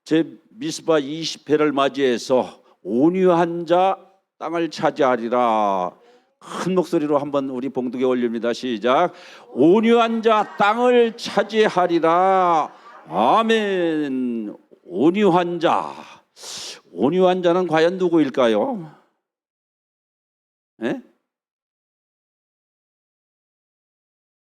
제 미스바 20회를 맞이해서 온유한 자 땅을 차지하리라. 큰 목소리로 한번 우리 봉독에 올립니다. 시작. 온유한 자 땅을 차지하리라. 아멘. 온유한 자. 온유한 자는 과연 누구일까요? 예?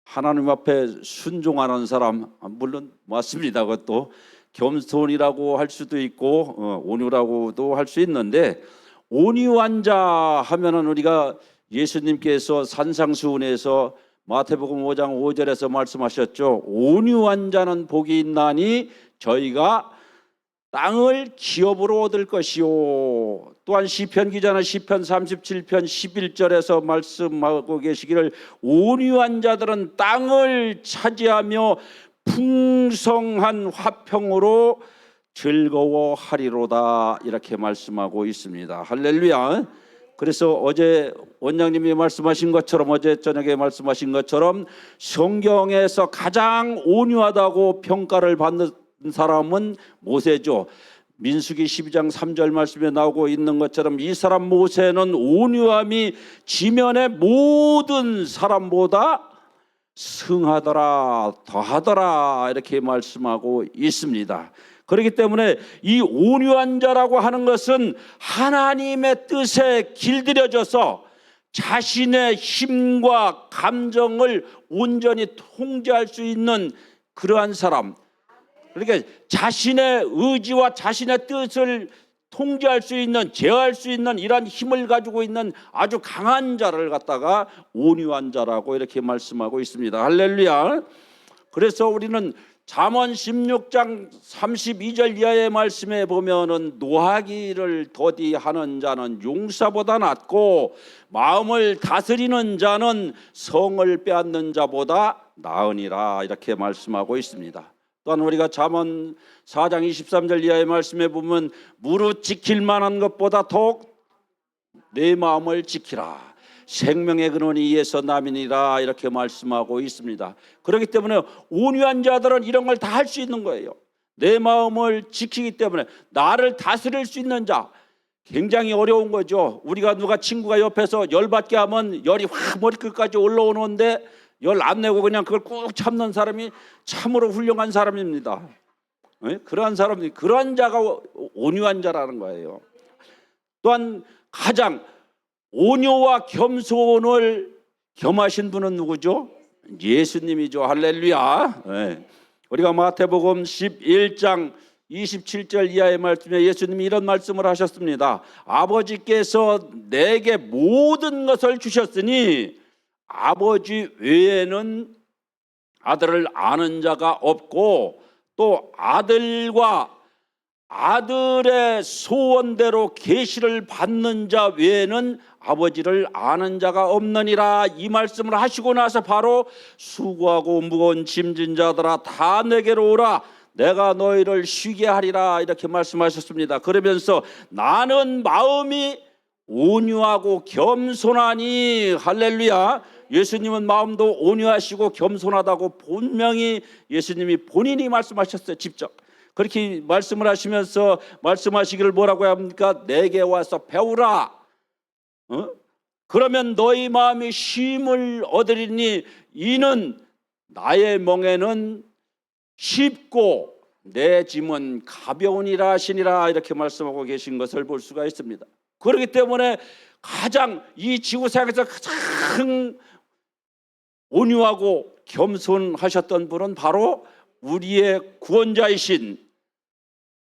하나님 앞에 순종하는 사람, 물론 맞습니다. 그것도 겸손이라고 할 수도 있고 온유라고도 할 수 있는데, 온유한 자 하면은 우리가 예수님께서 산상수훈에서 마태복음 5장 5절에서 말씀하셨죠. 온유한 자는 복이 있나니 저희가 땅을 기업으로 얻을 것이요. 또한 시편 기자는 시편 37편 11절에서 말씀하고 계시기를 온유한 자들은 땅을 차지하며 풍성한 화평으로 즐거워하리로다, 이렇게 말씀하고 있습니다. 할렐루야. 그래서 어제 원장님이 말씀하신 것처럼, 어제 저녁에 말씀하신 것처럼 성경에서 가장 온유하다고 평가를 받는 사람은 모세죠. 민수기 12장 3절 말씀에 나오고 있는 것처럼 이 사람 모세는 온유함이 지면의 모든 사람보다 승하더라, 더하더라, 이렇게 말씀하고 있습니다. 그렇기 때문에 이 온유한 자라고 하는 것은 하나님의 뜻에 길들여져서 자신의 힘과 감정을 온전히 통제할 수 있는 그러한 사람, 그러니까 자신의 의지와 자신의 뜻을 통제할 수 있는, 제어할 수 있는 이러한 힘을 가지고 있는 아주 강한 자를 갖다가 온유한 자라고 이렇게 말씀하고 있습니다. 할렐루야. 그래서 우리는 잠언 16장 32절 이하의 말씀에 보면은 노하기를 더디하는 자는 용사보다 낫고 마음을 다스리는 자는 성을 빼앗는 자보다 나으니라, 이렇게 말씀하고 있습니다. 또한 우리가 잠언 4장 23절 이하의 말씀에 보면 무릇 지킬 만한 것보다 더욱 내 마음을 지키라. 생명의 근원이 이에서 남이니라, 이렇게 말씀하고 있습니다. 그렇기 때문에 온유한 자들은 이런 걸 다 할 수 있는 거예요. 내 마음을 지키기 때문에 나를 다스릴 수 있는 자, 굉장히 어려운 거죠. 우리가 누가 친구가 옆에서 열받게 하면 열이 확 머리끝까지 올라오는데 열 안 내고 그냥 그걸 꾹 참는 사람이 참으로 훌륭한 사람입니다. 그러한 사람이, 그러한 자가 온유한 자라는 거예요. 또한 가장 온유와 겸손을 겸하신 분은 누구죠? 예수님이죠. 할렐루야. 우리가 마태복음 11장 27절 이하의 말씀에 예수님이 이런 말씀을 하셨습니다. 아버지께서 내게 모든 것을 주셨으니 아버지 외에는 아들을 아는 자가 없고 또 아들과 아들의 소원대로 계시를 받는 자 외에는 아버지를 아는 자가 없느니라. 이 말씀을 하시고 나서 바로 수고하고 무거운 짐진 자들아 다 내게로 오라, 내가 너희를 쉬게 하리라, 이렇게 말씀하셨습니다. 그러면서 나는 마음이 온유하고 겸손하니, 할렐루야. 예수님은 마음도 온유하시고 겸손하다고 분명히 예수님이 본인이 말씀하셨어요. 직접 그렇게 말씀을 하시면서 말씀하시기를 뭐라고 합니까? 내게 와서 배우라. 그러면 너희 마음이 쉼을 얻으리니 이는 나의 멍에는 쉽고 내 짐은 가벼우니라 하시니라, 이렇게 말씀하고 계신 것을 볼 수가 있습니다. 그렇기 때문에 가장 이 지구상에서 가장 온유하고 겸손하셨던 분은 바로 우리의 구원자이신,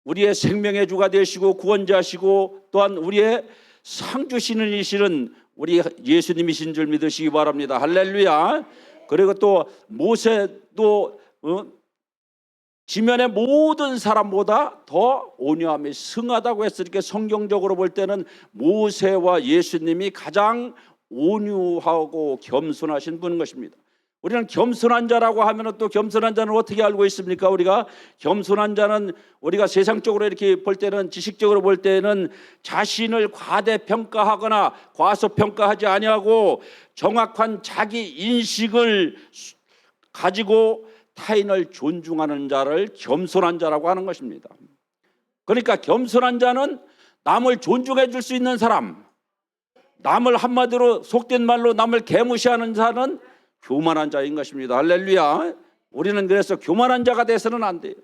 우리의 생명의 주가 되시고 구원자시고 또한 우리의 상주시는 이시는 우리 예수님이신 줄 믿으시기 바랍니다. 할렐루야. 그리고 또 모세도 지면의 모든 사람보다 더 온유함이 승하다고 했으니까 성경적으로 볼 때는 모세와 예수님이 가장 온유하고 겸손하신 분인 것입니다. 우리는 겸손한 자라고 하면 또 겸손한 자는 어떻게 알고 있습니까? 우리가 겸손한 자는 우리가 세상적으로 이렇게 볼 때는, 지식적으로 볼 때는 자신을 과대평가하거나 과소평가하지 아니하고 정확한 자기 인식을 가지고 타인을 존중하는 자를 겸손한 자라고 하는 것입니다. 그러니까 겸손한 자는 남을 존중해 줄 수 있는 사람, 남을 한마디로 속된 말로 남을 개무시하는 자는 교만한 자인 것입니다. 할렐루야. 우리는 그래서 교만한 자가 돼서는 안 돼요.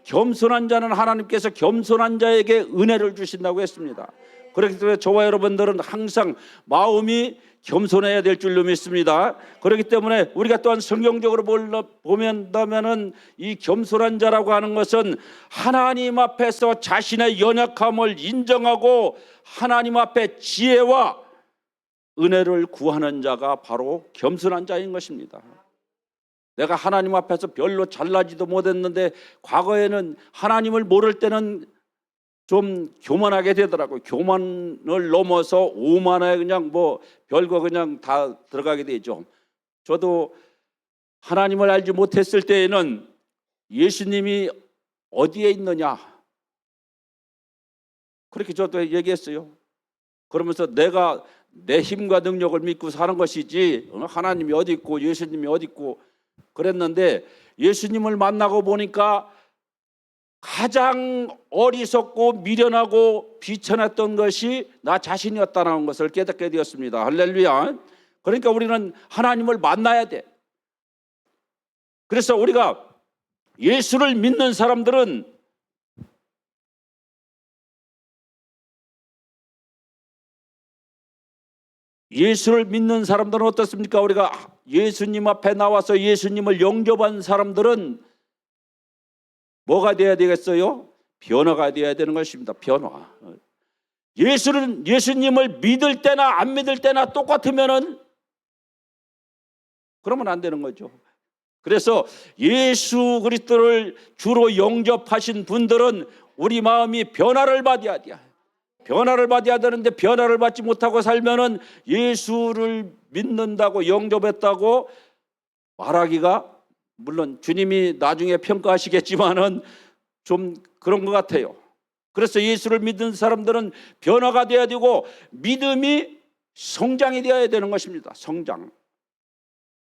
겸손한 자는 하나님께서 겸손한 자에게 은혜를 주신다고 했습니다. 그렇기 때문에 저와 여러분들은 항상 마음이 겸손해야 될 줄로 믿습니다. 그렇기 때문에 우리가 또한 성경적으로 보면은 이 겸손한 자라고 하는 것은 하나님 앞에서 자신의 연약함을 인정하고 하나님 앞에 지혜와 은혜를 구하는 자가 바로 겸손한 자인 것입니다. 내가 하나님 앞에서 별로 잘나지도 못했는데 과거에는 하나님을 모를 때는 좀 교만하게 되더라고요. 교만을 넘어서 오만에 그냥 뭐 별거 그냥 다 들어가게 되죠. 저도 하나님을 알지 못했을 때에는 예수님이 어디에 있느냐 그렇게 저도 얘기했어요. 그러면서 내가 내 힘과 능력을 믿고 사는 것이지 하나님이 어디 있고 예수님이 어디 있고 그랬는데 예수님을 만나고 보니까 가장 어리석고 미련하고 비천했던 것이 나 자신이었다는 것을 깨닫게 되었습니다. 할렐루야. 그러니까 우리는 하나님을 만나야 돼. 그래서 우리가 예수를 믿는 사람들은 어떻습니까? 우리가 예수님 앞에 나와서 예수님을 영접한 사람들은 뭐가 돼야 되겠어요? 변화가 돼야 되는 것입니다. 변화. 예수님을 믿을 때나 안 믿을 때나 똑같으면은 그러면 안 되는 거죠. 그래서 예수 그리스도를 주로 영접하신 분들은 우리 마음이 변화를 받아야 돼요. 변화를 받아야 되는데 변화를 받지 못하고 살면은 예수를 믿는다고 영접했다고 말하기가 물론 주님이 나중에 평가하시겠지만은 좀 그런 것 같아요. 그래서 예수를 믿는 사람들은 변화가 되어야 되고 믿음이 성장이 되어야 되는 것입니다. 성장.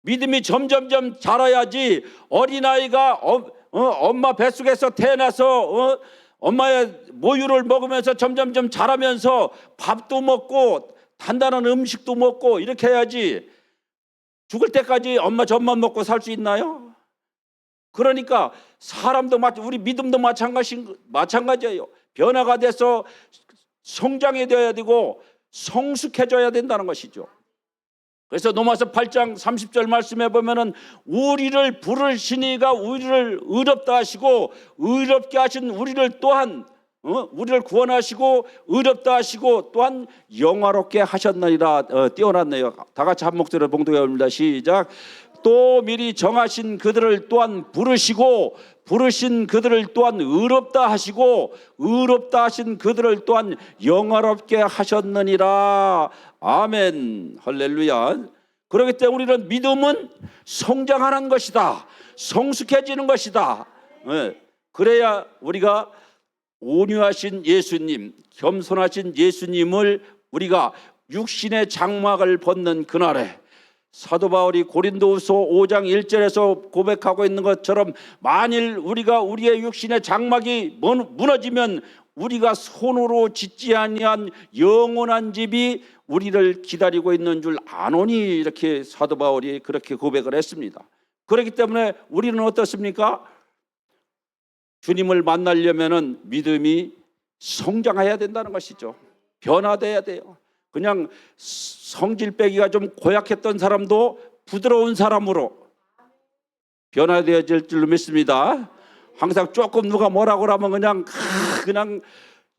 믿음이 점점점 자라야지 어린아이가 엄마 뱃속에서 태어나서 엄마의 모유를 먹으면서 점점점 자라면서 밥도 먹고 단단한 음식도 먹고 이렇게 해야지 죽을 때까지 엄마 젖만 먹고 살 수 있나요? 그러니까 사람도 우리 믿음도 마찬가지예요. 변화가 돼서 성장이 되어야 되고 성숙해져야 된다는 것이죠. 그래서 로마서 8장 30절 말씀해 보면은 우리를 부르시니가 우리를 의롭다 하시고 의롭게 하신 우리를 또한 우리를 구원하시고 의롭다 하시고 또한 영화롭게 하셨느니라. 띄워놨네요. 다 같이 한 목소리로 봉독해 봅니다. 시작. 또 미리 정하신 그들을 또한 부르시고 부르신 그들을 또한 의롭다 하시고 의롭다 하신 그들을 또한 영화롭게 하셨느니라. 아멘. 할렐루야. 그렇기 때문에 우리는 믿음은 성장하는 것이다. 성숙해지는 것이다. 그래야 우리가 온유하신 예수님, 겸손하신 예수님을 우리가 육신의 장막을 벗는 그날에 사도 바울이 고린도후서 5장 1절에서 고백하고 있는 것처럼 만일 우리가 우리의 육신의 장막이 무너지면 우리가 손으로 짓지 아니한 영원한 집이 우리를 기다리고 있는 줄 아노니 이렇게 사도 바울이 그렇게 고백을 했습니다. 그렇기 때문에 우리는 어떻습니까? 주님을 만나려면은 믿음이 성장해야 된다는 것이죠. 변화돼야 돼요. 그냥 성질 빼기가 좀 고약했던 사람도 부드러운 사람으로 변화되어질 줄로 믿습니다. 항상 조금 누가 뭐라고 하면 그냥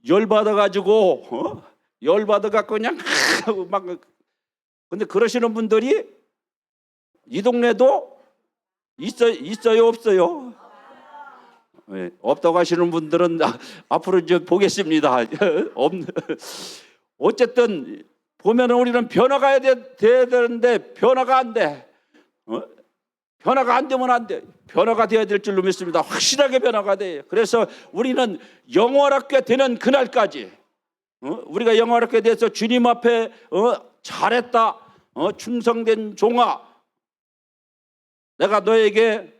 열받아가지고 열받아갖고 그냥 막 근데 그러시는 분들이 이 동네도 있어요 없어요? 네, 없다고 하시는 분들은 앞으로 이제 보겠습니다. 어쨌든 보면 우리는 변화가 돼야 되는데 변화가 안 돼. 변화가 안 되면 안 돼. 변화가 되어야 될 줄로 믿습니다. 확실하게 변화가 돼요. 그래서 우리는 영원하게 되는 그날까지 우리가 영원하게 돼서 주님 앞에 잘했다, 충성된 종아, 내가 너에게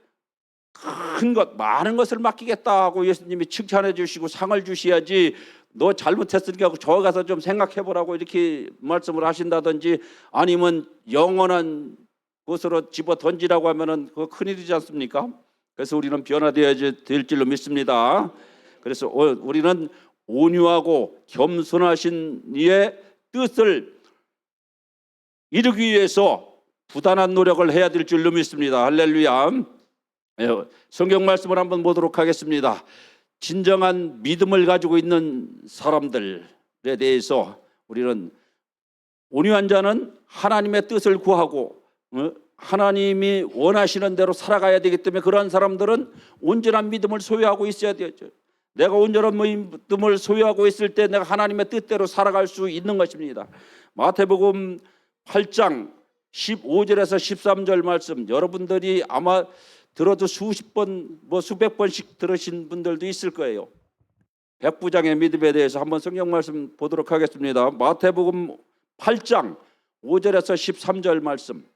큰 것, 많은 것을 맡기겠다 하고 예수님이 칭찬해 주시고 상을 주셔야지, 너 잘못했으니까 저기 가서 좀 생각해 보라고 이렇게 말씀을 하신다든지, 아니면 영원한 곳으로 집어 던지라고 하면은 그거 큰일이지 않습니까? 그래서 우리는 변화되어야 될 줄로 믿습니다. 그래서 우리는 온유하고 겸손하신 이의 뜻을 이루기 위해서 부단한 노력을 해야 될 줄로 믿습니다. 할렐루야. 성경 말씀을 한번 보도록 하겠습니다. 진정한 믿음을 가지고 있는 사람들에 대해서 우리는, 온유한 자는 하나님의 뜻을 구하고 하나님이 원하시는 대로 살아가야 되기 때문에, 그러한 사람들은 온전한 믿음을 소유하고 있어야 되죠. 내가 온전한 믿음을 소유하고 있을 때 내가 하나님의 뜻대로 살아갈 수 있는 것입니다. 마태복음 8장 15절에서 13절 말씀, 여러분들이 아마 들어도 수십 번, 수백 번씩 들으신 분들도 있을 거예요. 백부장의 믿음에 대해서 한번 성경 말씀 보도록 하겠습니다. 마태복음 8장 5절에서 13절 말씀,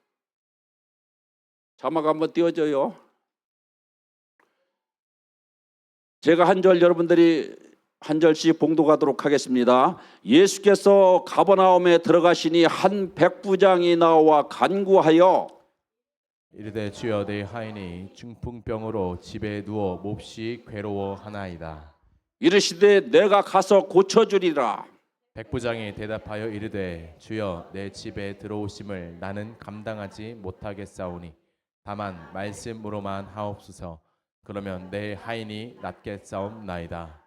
자막 한번 띄워줘요. 제가 한 절, 여러분들이 한 절씩 봉독하도록 하겠습니다. 예수께서 가버나움에 들어가시니 한 백부장이 나와 간구하여 이르되 주여, 내 하인이 중풍병으로 집에 누워 몹시 괴로워하나이다. 이르시되 내가 가서 고쳐주리라. 백부장이 대답하여 이르되 주여, 내 집에 들어오심을 나는 감당하지 못하겠사오니 다만 말씀으로만 하옵소서. 그러면 내 하인이 낫겠사옵나이다.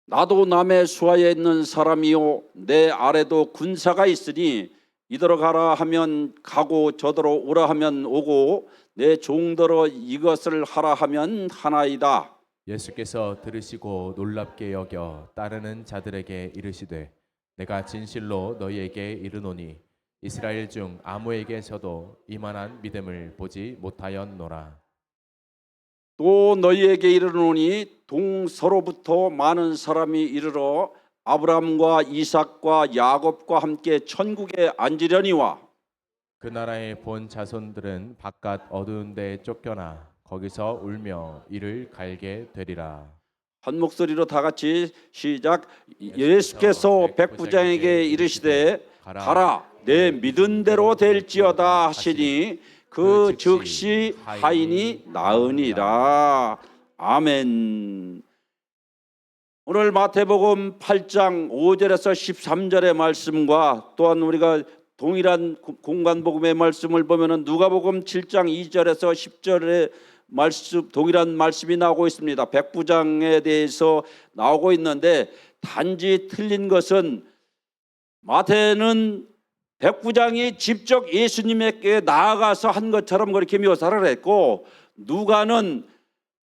나도 남의 수하에 있는 사람이요 내 아래도 군사가 있으니 이더러 가라 하면 가고 저더러 오라 하면 오고 내 종더러 이것을 하라 하면 하나이다. 예수께서 들으시고 놀랍게 여겨 따르는 자들에게 이르시되 내가 진실로 너희에게 이르노니 이스라엘 중 아무에게서도 이만한 믿음을 보지 못하였노라. 또 너희에게 이르노니 동서로부터 많은 사람이 이르러 아브라함과 이삭과 야곱과 함께 천국에 앉으려니와 그 나라의 본 자손들은 바깥 어두운 데에 쫓겨나 거기서 울며 이를 갈게 되리라. 한 목소리로 다 같이 시작. 예수께서 백부장에게 이르시되 가라, 내 믿은 대로 될지어다 하시니 그 즉시 하인이 나으니라. 아멘. 오늘 마태복음 8장 5절에서 13절의 말씀과 또한 우리가 동일한 공관복음의 말씀을 보면은 누가복음 7장 2절에서 10절의 말씀, 동일한 말씀이 나오고 있습니다. 백부장에 대해서 나오고 있는데, 단지 틀린 것은 마태는 백부장이 직접 예수님에게 나아가서 한 것처럼 그렇게 묘사를 했고, 누가는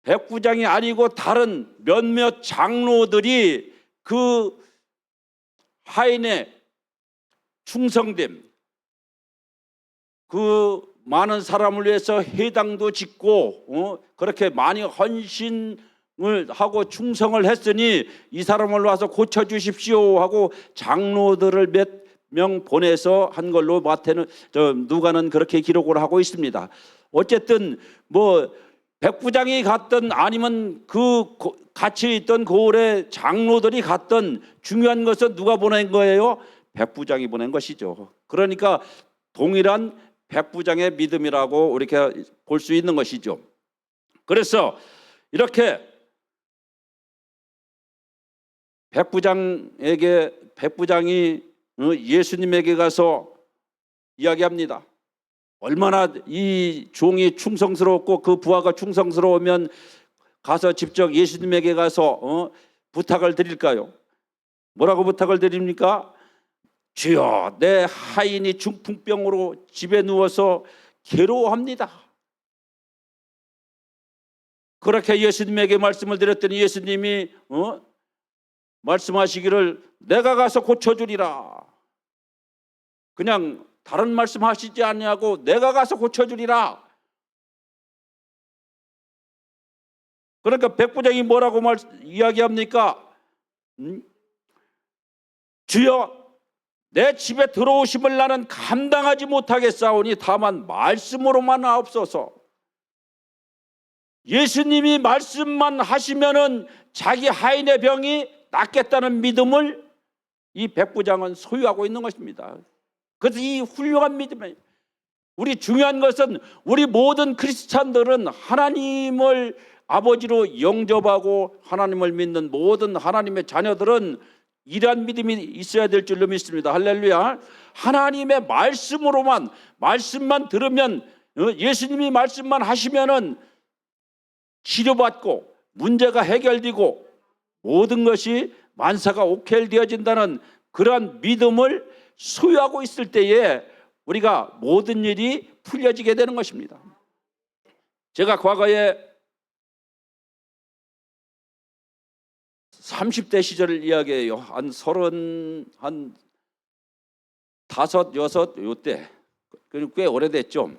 백부장이 아니고 다른 몇몇 장로들이 그 하인의 충성됨, 그 많은 사람을 위해서 회당도 짓고 그렇게 많이 헌신을 하고 충성을 했으니 이 사람을 와서 고쳐주십시오 하고 장로들을 몇 명 보내서 한 걸로 누가는 그렇게 기록을 하고 있습니다. 어쨌든 백부장이 갔든 아니면 그 같이 있던 고을의 장로들이 갔든 중요한 것은 누가 보낸 거예요? 백부장이 보낸 것이죠. 그러니까 동일한 백부장의 믿음이라고 이렇게 볼 수 있는 것이죠. 그래서 이렇게 백부장이 예수님에게 가서 이야기합니다. 얼마나 이 종이 충성스럽고 그 부하가 충성스러우면 가서 직접 예수님에게 가서 부탁을 드릴까요? 뭐라고 부탁을 드립니까? 주여, 내 하인이 중풍병으로 집에 누워서 괴로워합니다. 그렇게 예수님에게 말씀을 드렸더니 예수님이 말씀하시기를 내가 가서 고쳐주리라. 그냥 다른 말씀하시지 않냐고 내가 가서 고쳐주리라. 그러니까 백부장이 뭐라고 이야기합니까? 주여, 내 집에 들어오심을 나는 감당하지 못하겠사오니 다만 말씀으로만 하옵소서. 예수님이 말씀만 하시면은 자기 하인의 병이 낫겠다는 믿음을 이 백부장은 소유하고 있는 것입니다. 그래서 이 훌륭한 믿음에 우리 중요한 것은 우리 모든 크리스찬들은 하나님을 아버지로 영접하고 하나님을 믿는 모든 하나님의 자녀들은 이러한 믿음이 있어야 될 줄로 믿습니다. 할렐루야. 하나님의 말씀만 들으면 예수님이 말씀만 하시면은 치료받고 문제가 해결되고 모든 것이 만사가 오케이되어진다는 그러한 믿음을 소유하고 있을 때에 우리가 모든 일이 풀려지게 되는 것입니다. 제가 과거에 30대 시절을 이야기해요. 한 35, 6 요때 꽤 오래됐죠.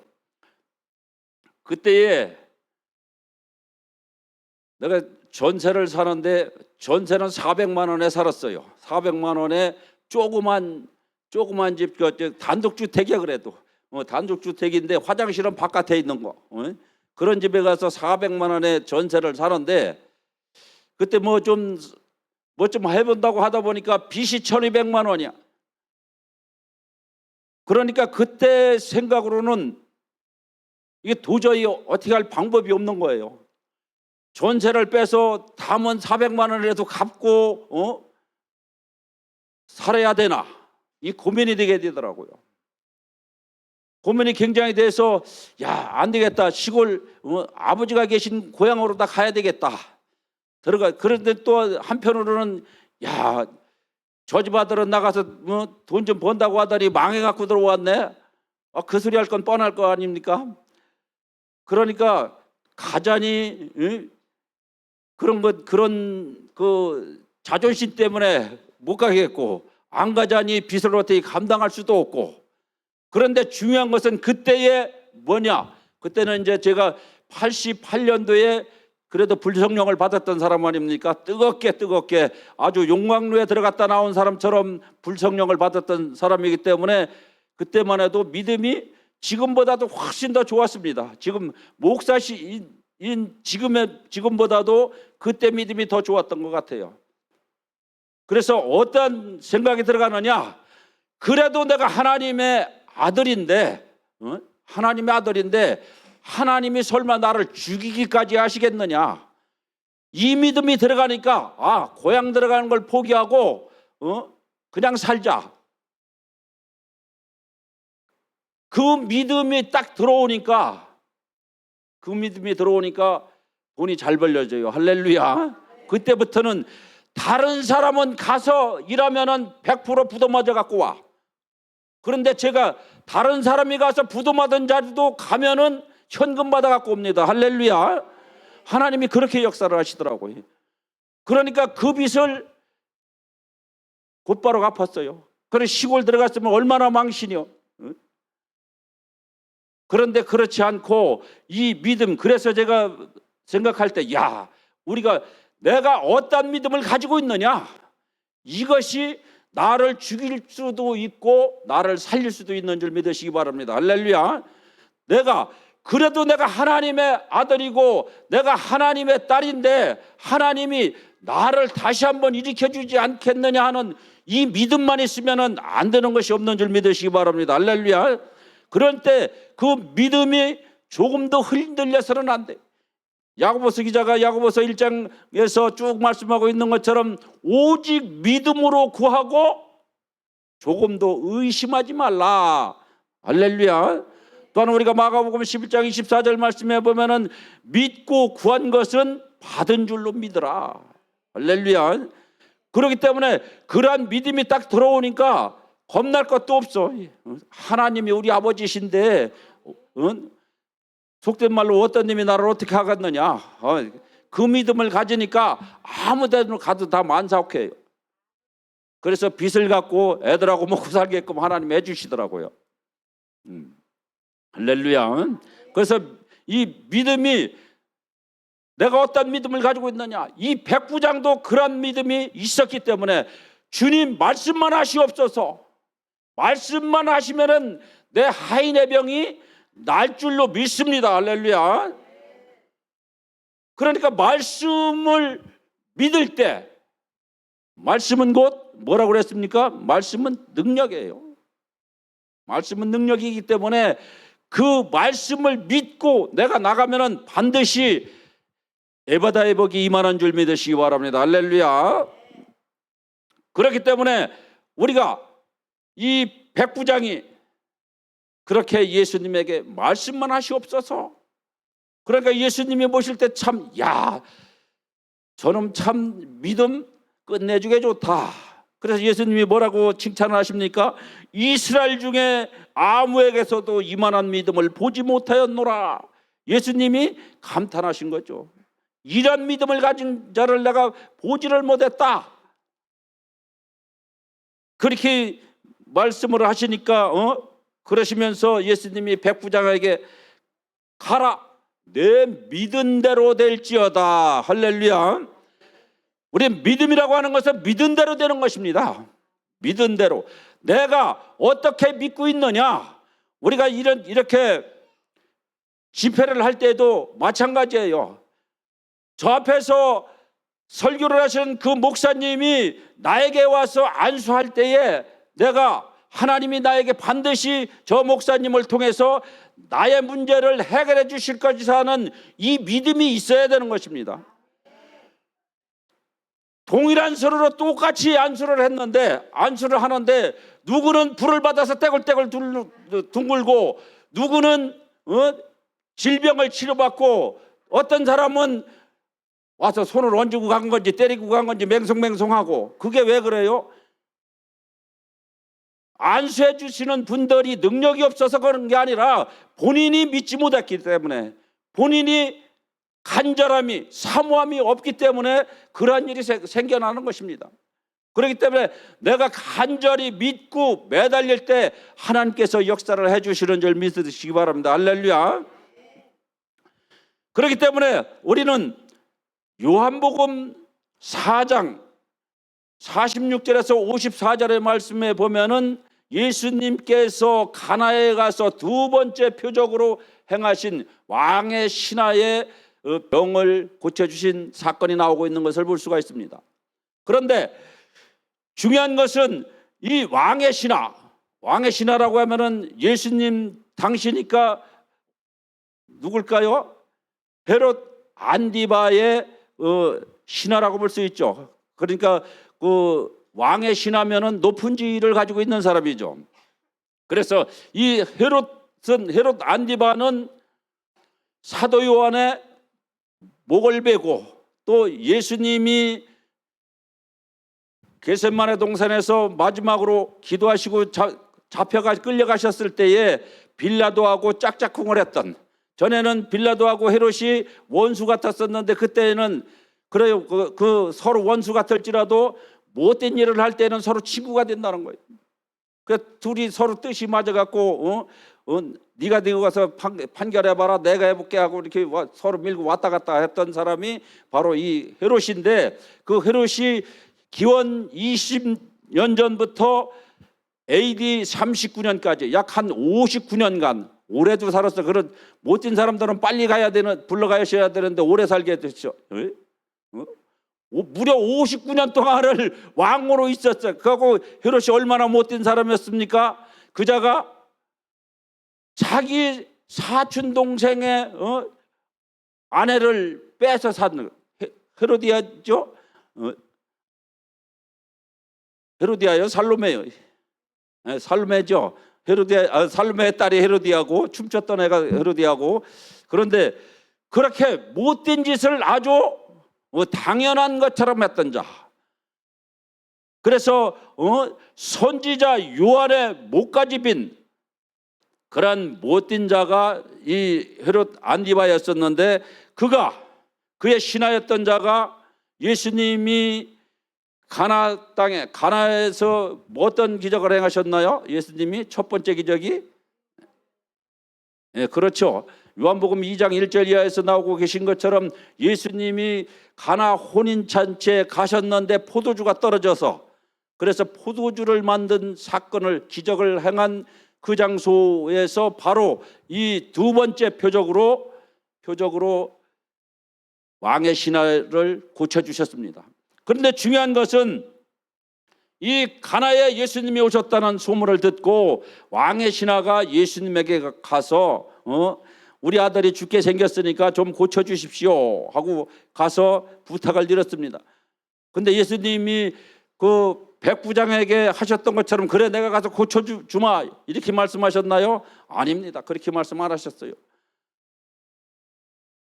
그때에 내가 전세를 사는데 전세는 400만 원에 살았어요. 400만 원에 조그만 집, 단독주택이야. 그래도 단독주택인데 화장실은 바깥에 있는 거, 그런 집에 가서 400만 원에 전세를 사는데 그때 뭐 좀 해본다고 하다 보니까 빚이 1200만 원이야. 그러니까 그때 생각으로는 이게 도저히 어떻게 할 방법이 없는 거예요. 전세를 빼서 담은 400만 원이라도 갚고 살아야 되나, 이 고민이 되게 되더라고요. 고민이 굉장히 돼서 안 되겠다, 시골 아버지가 계신 고향으로 다 가야 되겠다. 그런데 또 한편으로는 저 집 아들은 나가서 돈 좀 번다고 하더니 망해갖고 들어왔네. 그 소리 할 건 뻔할 거 아닙니까? 그러니까 가자니 그런 자존심 때문에 못 가겠고, 안 가자니 빚을 어떻게 감당할 수도 없고. 그런데 중요한 것은 그때에 뭐냐? 그때는 이제 제가 88년도에 그래도 불성령을 받았던 사람 아닙니까? 뜨겁게 아주 용광로에 들어갔다 나온 사람처럼 불성령을 받았던 사람이기 때문에 그때만 해도 믿음이 지금보다도 훨씬 더 좋았습니다. 지금 목사인 지금보다도 그때 믿음이 더 좋았던 것 같아요. 그래서 어떤 생각이 들어가느냐? 그래도 내가 하나님의 아들인데 하나님이 설마 나를 죽이기까지 하시겠느냐? 이 믿음이 들어가니까 고향 들어가는 걸 포기하고 그냥 살자. 그 믿음이 딱 들어오니까 돈이 잘 벌려져요. 할렐루야. 그때부터는 다른 사람은 가서 일하면은 100% 부도맞아 갖고 와. 그런데 제가 다른 사람이 가서 부도맞은 자리도 가면은 현금 받아 갖고 옵니다. 할렐루야. 하나님이 그렇게 역사를 하시더라고요. 그러니까 그 빚을 곧바로 갚았어요. 그래 시골 들어갔으면 얼마나 망신이요. 그런데 그렇지 않고 이 믿음, 그래서 제가 생각할 때 우리가 내가 어떤 믿음을 가지고 있느냐, 이것이 나를 죽일 수도 있고 나를 살릴 수도 있는 줄 믿으시기 바랍니다. 할렐루야. 그래도 내가 하나님의 아들이고 내가 하나님의 딸인데 하나님이 나를 다시 한번 일으켜주지 않겠느냐 하는 이 믿음만 있으면 안 되는 것이 없는 줄 믿으시기 바랍니다. 할렐루야. 그럴 때 그 믿음이 조금 더 흔들려서는 안 돼. 야고보서 기자가 야고보서 1장에서 쭉 말씀하고 있는 것처럼 오직 믿음으로 구하고 조금도 의심하지 말라. 할렐루야. 또한 우리가 마가복음 11장 24절 말씀해 보면은 믿고 구한 것은 받은 줄로 믿으라. 할렐루야. 그렇기 때문에 그러한 믿음이 딱 들어오니까 겁날 것도 없어. 하나님이 우리 아버지신데 속된 말로 어떤 놈이 나를 어떻게 하겠느냐. 그 믿음을 가지니까 아무 데나 가도 다 만사옥해요. 그래서 빚을 갖고 애들하고 먹고 살게끔 하나님이 해주시더라고요. 할렐루야. 그래서 이 믿음이, 내가 어떤 믿음을 가지고 있느냐, 이 백부장도 그런 믿음이 있었기 때문에 주님 말씀만 하시옵소서, 말씀만 하시면은 내 하인의 병이 날 줄로 믿습니다. 할렐루야. 그러니까 말씀을 믿을 때, 말씀은 곧 뭐라고 그랬습니까? 말씀은 능력이에요. 말씀은 능력이기 때문에 그 말씀을 믿고 내가 나가면은 반드시 에바다의 복이 이만한 줄 믿으시기 바랍니다. 할렐루야. 그렇기 때문에 우리가 이 백부장이 그렇게 예수님에게 말씀만 하시옵소서. 그러니까 예수님이 보실 때 참, 야, 저놈 참 믿음 끝내주게 좋다. 그래서 예수님이 뭐라고 칭찬을 하십니까? 이스라엘 중에 아무에게서도 이만한 믿음을 보지 못하였노라. 예수님이 감탄하신 거죠. 이런 믿음을 가진 자를 내가 보지를 못했다. 그렇게 말씀을 하시니까 그러시면서 예수님이 백부장에게 가라, 내 믿은 대로 될지어다. 할렐루야. 우리 믿음이라고 하는 것은 믿은 대로 되는 것입니다. 믿은 대로. 내가 어떻게 믿고 있느냐. 우리가 이렇게 집회를 할 때도 마찬가지예요. 저 앞에서 설교를 하신 그 목사님이 나에게 와서 안수할 때에 내가 하나님이 나에게 반드시 저 목사님을 통해서 나의 문제를 해결해 주실 것이라 하는 이 믿음이 있어야 되는 것입니다. 동일한 서류로 똑같이 안수를 했는데, 안수를 하는데 누구는 불을 받아서 떼굴떼굴 둥글고 누구는 질병을 치료받고 어떤 사람은 와서 손을 얹고 간 건지 때리고 간 건지 맹송맹송하고. 그게 왜 그래요? 안수해 주시는 분들이 능력이 없어서 그런 게 아니라 본인이 믿지 못했기 때문에, 본인이 간절함이, 사모함이 없기 때문에 그러한 일이 생겨나는 것입니다. 그렇기 때문에 내가 간절히 믿고 매달릴 때 하나님께서 역사를 해주시는 줄 믿으시기 바랍니다. 할렐루야. 그렇기 때문에 우리는 요한복음 4장 46절에서 54절의 말씀에 보면은 예수님께서 가나에 가서 두 번째 표적으로 행하신 왕의 신하의 병을 고쳐주신 사건이 나오고 있는 것을 볼 수가 있습니다. 그런데 중요한 것은 이 왕의 신하라고 하면은 예수님 당시니까 누굴까요? 헤롯 안디바의 신하라고 볼 수 있죠. 그러니까 그 왕의 신하면은 높은 지위를 가지고 있는 사람이죠. 그래서 이 헤롯 안디바는 사도 요한의 목을 베고 또 예수님이 겟세마네 동산에서 마지막으로 기도하시고 끌려가셨을 때에 빌라도하고 짝짝꿍을 했던, 전에는 빌라도하고 헤롯이 원수 같았었는데 그때는 그래요. 그 서로 원수 같을지라도 못된 일을 할 때는 서로 친구가 된다는 거예요. 그 둘이 서로 뜻이 맞아갖고 네가 들고 가서 판결해봐라, 내가 해볼게 하고 이렇게 서로 밀고 왔다 갔다 했던 사람이 바로 이 헤롯인데, 그 헤롯이 기원 20년 전부터 AD 39년까지 약 한 59년간 오래도 살았어. 그런 못된 사람들은 빨리 불러가셔야 되는데 오래 살게 됐죠. 무려 59년 동안을 왕으로 있었어요. 그리고 헤롯이 얼마나 못된 사람이었습니까? 그자가 자기 사촌 동생의 아내를 빼서 산 헤로디아죠. 헤로디아요, 살로메요. 살로메죠. 살로메의 딸이 헤로디아고 춤췄던 애가 헤로디아고. 그런데 그렇게 못된 짓을 아주 당연한 것처럼 했던 자. 그래서 선지자 요한의 목까지 빈 그런 못된 자가 이 헤롯 안디바였었는데, 그의 신하였던 자가 예수님이 가나 땅에, 가나에서 어떤 기적을 행하셨나요? 예수님이 첫 번째 기적이, 그렇죠. 요한복음 2장 1절 이하에서 나오고 계신 것처럼 예수님이 가나 혼인잔치에 가셨는데 포도주가 떨어져서, 그래서 포도주를 만든 사건을, 기적을 행한 그 장소에서 바로 이 두 번째 표적으로 왕의 신하를 고쳐주셨습니다. 그런데 중요한 것은 이 가나에 예수님이 오셨다는 소문을 듣고 왕의 신하가 예수님에게 가서 우리 아들이 죽게 생겼으니까 좀 고쳐주십시오 하고 가서 부탁을 드렸습니다. 근데 예수님이 그 백부장에게 하셨던 것처럼 그래 내가 가서 고쳐주마 이렇게 말씀하셨나요? 아닙니다. 그렇게 말씀 안 하셨어요.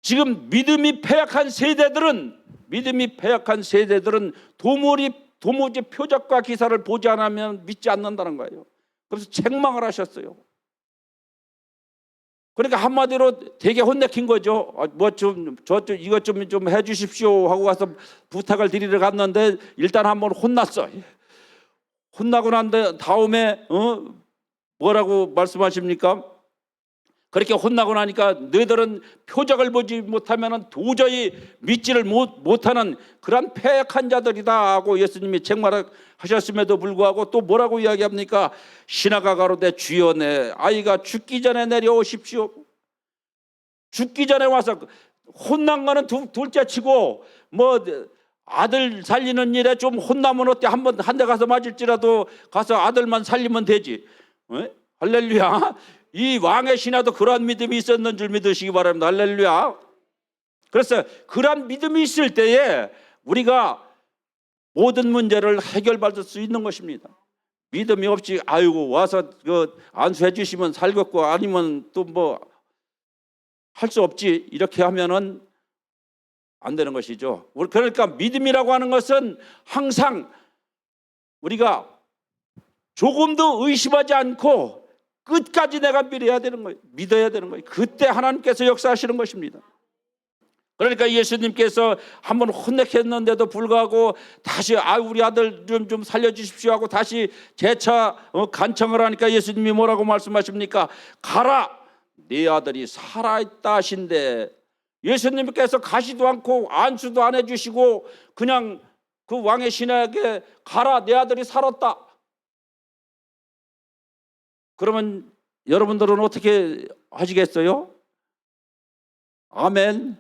지금 믿음이 패약한 세대들은 도무지 표적과 기사를 보지 않으면 믿지 않는다는 거예요. 그래서 책망을 하셨어요. 그러니까 한마디로 되게 혼내킨 거죠. 뭐 좀 이것 좀 해주십시오 하고 가서 부탁을 드리러 갔는데 일단 한번 혼났어. 혼나고 난 다음에 뭐라고 말씀하십니까? 그렇게 혼나고 나니까 너희들은 표적을 보지 못하면 도저히 믿지를 못하는 그런 패역한 자들이다 하고 예수님이 책망하셨음에도 불구하고 또 뭐라고 이야기합니까? 신하가 가로되 주여 내 아이가 죽기 전에 내려오십시오. 죽기 전에 와서 혼난 거는 둘째치고 뭐 아들 살리는 일에 좀 혼나면 어때? 한 대 가서 맞을지라도 가서 아들만 살리면 되지. 할렐루야. 이 왕의 신하도 그러한 믿음이 있었는 줄 믿으시기 바랍니다. 할렐루야. 그래서 그러한 믿음이 있을 때에 우리가 모든 문제를 해결받을 수 있는 것입니다. 믿음이 없이 아이고 와서 안수해 주시면 살겠고 아니면 또 뭐 할 수 없지 이렇게 하면은 안 되는 것이죠. 그러니까 믿음이라고 하는 것은 항상 우리가 조금도 의심하지 않고 끝까지 내가 믿어야 되는 거예요. 믿어야 되는 거예요. 그때 하나님께서 역사하시는 것입니다. 그러니까 예수님께서 한번 혼내켰는데도 불구하고 다시 우리 아들 좀 살려주십시오 하고 다시 재차 간청을 하니까 예수님이 뭐라고 말씀하십니까? 가라 네 아들이 살아있다 하신데 예수님께서 가시도 않고 안수도 안 해주시고 그냥 그 왕의 신하에게 가라 내 아들이 살았다. 그러면 여러분들은 어떻게 하시겠어요? 아멘.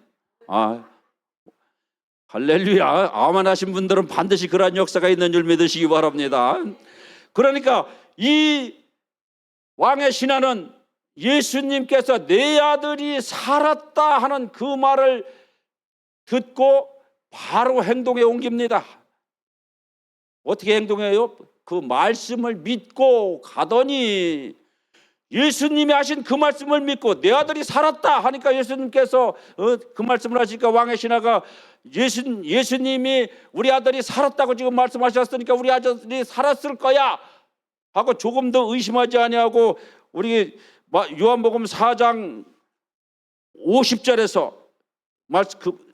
할렐루야. 아멘 하신 분들은 반드시 그러한 역사가 있는 줄 믿으시기 바랍니다. 그러니까 이 왕의 신하는 예수님께서 내 아들이 살았다 하는 그 말을 듣고 바로 행동에 옮깁니다. 어떻게 행동해요? 그 말씀을 믿고 가더니 예수님이 하신 그 말씀을 믿고 내 아들이 살았다 하니까 예수님께서 그 말씀을 하시니까 왕의 신하가 예수님이 우리 아들이 살았다고 지금 말씀하셨으니까 우리 아들이 살았을 거야 하고 조금 더 의심하지 아니하고 우리 요한복음 4장 50절에서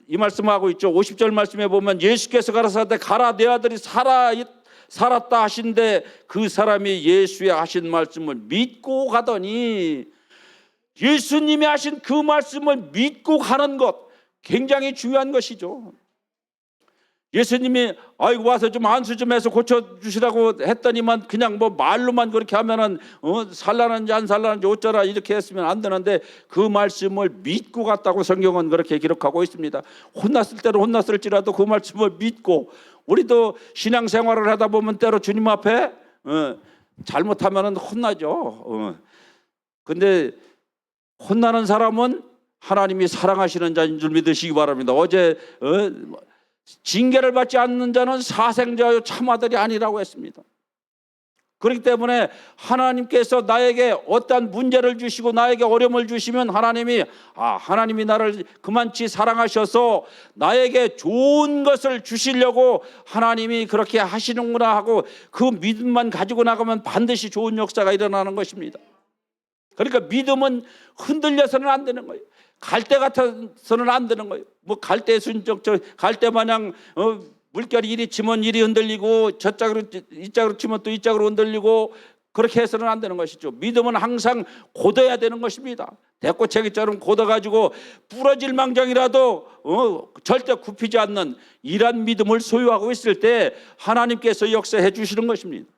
이 말씀하고 있죠. 50절 말씀에 보면 예수께서 가라사대 가라 내 아들이 살았다 하신데 그 사람이 예수의 하신 말씀을 믿고 가더니 예수님이 하신 그 말씀을 믿고 가는 것 굉장히 중요한 것이죠. 예수님이 아이고 와서 좀 안수 좀 해서 고쳐주시라고 했더니만 그냥 뭐 말로만 그렇게 하면은 살라는지 안 살라는지 어쩌라 이렇게 했으면 안 되는데 그 말씀을 믿고 갔다고 성경은 그렇게 기록하고 있습니다. 혼났을 때는 혼났을지라도 그 말씀을 믿고 우리도 신앙생활을 하다 보면 때로 주님 앞에 잘못하면은 혼나죠. 근데 혼나는 사람은 하나님이 사랑하시는 자인 줄 믿으시기 바랍니다. 어제 징계를 받지 않는 자는 사생자요 참아들이 아니라고 했습니다. 그렇기 때문에 하나님께서 나에게 어떠한 문제를 주시고 나에게 어려움을 주시면 하나님이 나를 그만치 사랑하셔서 나에게 좋은 것을 주시려고 하나님이 그렇게 하시는구나 하고 그 믿음만 가지고 나가면 반드시 좋은 역사가 일어나는 것입니다. 그러니까 믿음은 흔들려서는 안 되는 거예요. 갈대 같아서는 안 되는 거예요. 뭐 갈대 순적 갈대 마냥 물결이 이리 치면 이리 흔들리고 이짝으로 치면 또 이짝으로 흔들리고 그렇게 해서는 안 되는 것이죠. 믿음은 항상 곧어야 되는 것입니다. 대꽃채기처럼 곧어가지고 부러질 망정이라도 절대 굽히지 않는 이러한 믿음을 소유하고 있을 때 하나님께서 역사해 주시는 것입니다.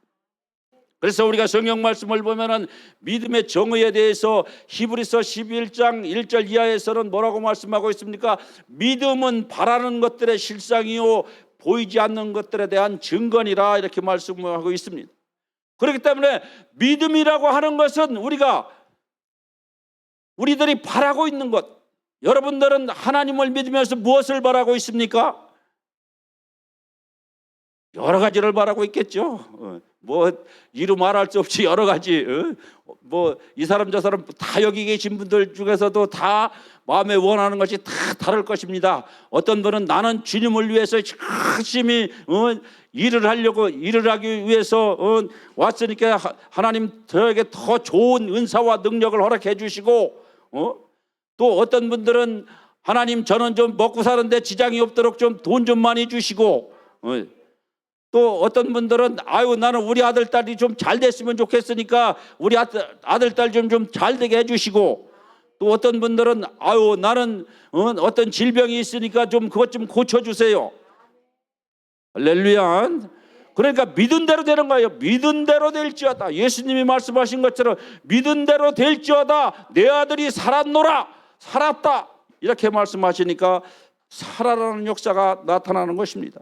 그래서 우리가 성경 말씀을 보면은 믿음의 정의에 대해서 히브리서 11장 1절 이하에서는 뭐라고 말씀하고 있습니까? 믿음은 바라는 것들의 실상이요 보이지 않는 것들에 대한 증거니라 이렇게 말씀하고 있습니다. 그렇기 때문에 믿음이라고 하는 것은 우리들이 바라고 있는 것. 여러분들은 하나님을 믿으면서 무엇을 바라고 있습니까? 여러 가지를 바라고 있겠죠. 뭐 이루 말할 수 없이 여러 가지. 뭐 이 사람 저 사람 다 여기 계신 분들 중에서도 다 마음에 원하는 것이 다 다를 것입니다. 어떤 분은 나는 주님을 위해서 열심히 일을 하기 위해서 왔으니까 하나님 저에게 더 좋은 은사와 능력을 허락해 주시고, 또 어떤 분들은 하나님 저는 좀 먹고 사는데 지장이 없도록 좀 돈 좀 많이 주시고, 또 어떤 분들은 나는 우리 아들 딸이 좀 잘 됐으면 좋겠으니까 우리 아들 딸 좀 잘 되게 해주시고, 또 어떤 분들은 나는 어떤 질병이 있으니까 좀 그것 좀 고쳐주세요. 할렐루야. 그러니까 믿은 대로 되는 거예요. 믿은 대로 될지어다. 예수님이 말씀하신 것처럼 믿은 대로 될지어다. 내 아들이 살았다 이렇게 말씀하시니까 살아나는 역사가 나타나는 것입니다.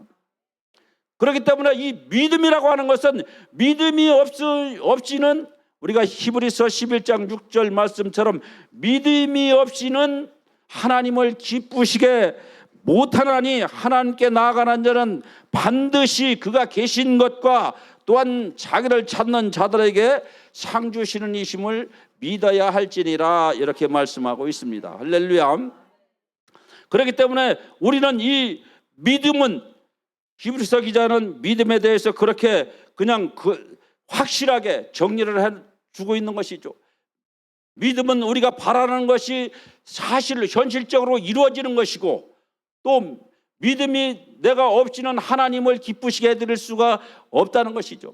그렇기 때문에 이 믿음이라고 하는 것은 믿음이 없이는, 우리가 히브리서 11장 6절 말씀처럼 믿음이 없이는 하나님을 기쁘시게 못하나니 하나님께 나아가는 자는 반드시 그가 계신 것과 또한 자기를 찾는 자들에게 상 주시는 이심을 믿어야 할지니라 이렇게 말씀하고 있습니다. 할렐루야. 그렇기 때문에 우리는 이 믿음은, 히브리서 기자는 믿음에 대해서 그렇게 그냥 확실하게 정리를 해주고 있는 것이죠. 믿음은 우리가 바라는 것이 현실적으로 이루어지는 것이고, 또 믿음이 내가 없이는 하나님을 기쁘시게 해드릴 수가 없다는 것이죠.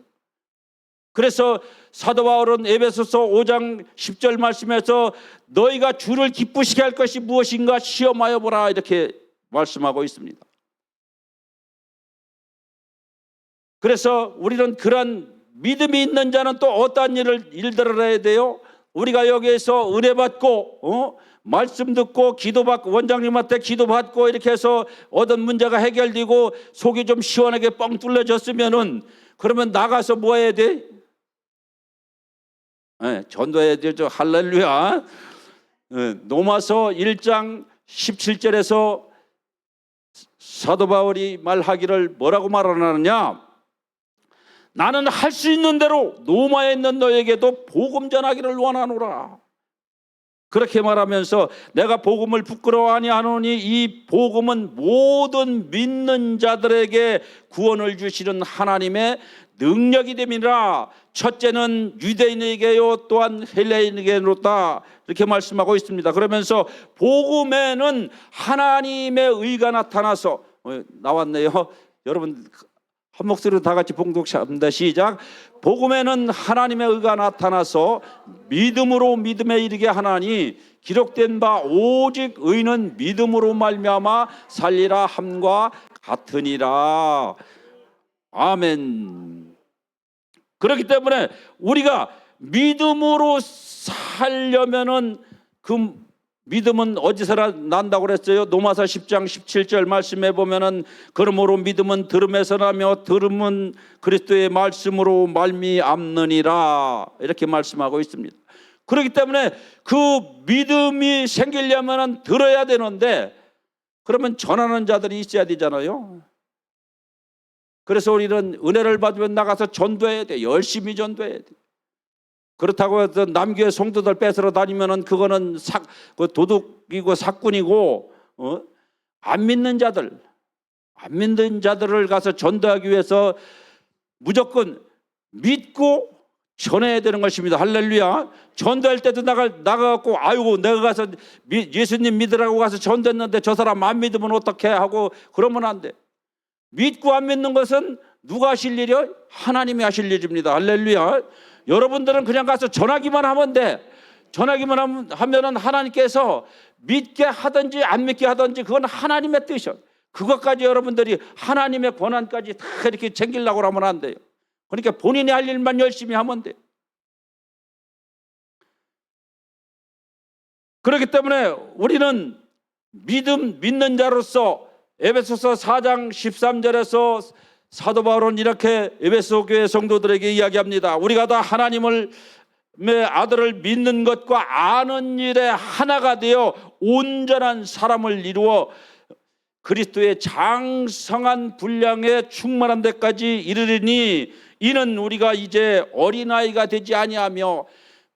그래서 사도 바울은 에베소서 5장 10절 말씀에서 너희가 주를 기쁘시게 할 것이 무엇인가 시험하여 보라 이렇게 말씀하고 있습니다. 그래서 우리는 그런 믿음이 있는 자는 또 어떠한 일들을 해야 돼요? 우리가 여기에서 은혜 받고 말씀 듣고 기도받고 원장님한테 기도받고 이렇게 해서 얻은 문제가 해결되고 속이 좀 시원하게 뻥 뚫려졌으면은, 그러면 나가서 뭐 해야 돼? 전도해야 되죠. 할렐루야. 로마서 1장 17절에서 사도 바울이 말하기를 뭐라고 말하느냐? 나는 할 수 있는 대로 로마에 있는 너에게도 복음 전하기를 원하노라. 그렇게 말하면서 내가 복음을 부끄러워하니 하노니 이 복음은 모든 믿는 자들에게 구원을 주시는 하나님의 능력이 됨이라. 첫째는 유대인에게요 또한 헬레인에게로다 이렇게 말씀하고 있습니다. 그러면서 복음에는 하나님의 의가 나타나서 나왔네요. 여러분 한 목소리로 다 같이 봉독합니다. 시작. 복음에는 하나님의 의가 나타나서 믿음으로 믿음에 이르게 하나니 기록된 바 오직 의는 믿음으로 말미암아 살리라 함과 같으니라. 아멘. 그렇기 때문에 우리가 믿음으로 살려면은 그 믿음은 어디서나 난다고 그랬어요. 로마서 10장 17절 말씀에 보면은 그러므로 믿음은 들음에서 나며 들음은 그리스도의 말씀으로 말미암느니라 이렇게 말씀하고 있습니다. 그렇기 때문에 그 믿음이 생기려면은 들어야 되는데, 그러면 전하는 자들이 있어야 되잖아요. 그래서 우리는 은혜를 받으면 나가서 전도해야 돼. 열심히 전도해야 돼. 그렇다고 해서 남교회 성도들 뺏으러 다니면은 그거는 도둑이고 사꾼이고, 안 믿는 자들을 가서 전도하기 위해서 무조건 믿고 전해야 되는 것입니다. 할렐루야. 전도할 때도 나가갖고 내가 가서 예수님 믿으라고 가서 전도했는데 저 사람 안 믿으면 어떻게 하고 그러면 안 돼. 믿고 안 믿는 것은 누가 하실 일이요? 하나님이 하실 일입니다. 할렐루야. 여러분들은 그냥 가서 전하기만 하면 돼. 전하기만 하면은 하나님께서 믿게 하든지 안 믿게 하든지 그건 하나님의 뜻이요. 그것까지 여러분들이 하나님의 권한까지 다 이렇게 챙기려고 하면 안 돼요. 그러니까 본인이 할 일만 열심히 하면 돼. 그렇기 때문에 우리는 믿는 자로서 에베소서 4장 13절에서 사도 바울은 이렇게 에베소 교회 성도들에게 이야기합니다. 우리가 다 하나님의 아들을 믿는 것과 아는 일에 하나가 되어 온전한 사람을 이루어 그리스도의 장성한 분량에 충만한 데까지 이르리니 이는 우리가 이제 어린아이가 되지 아니하며,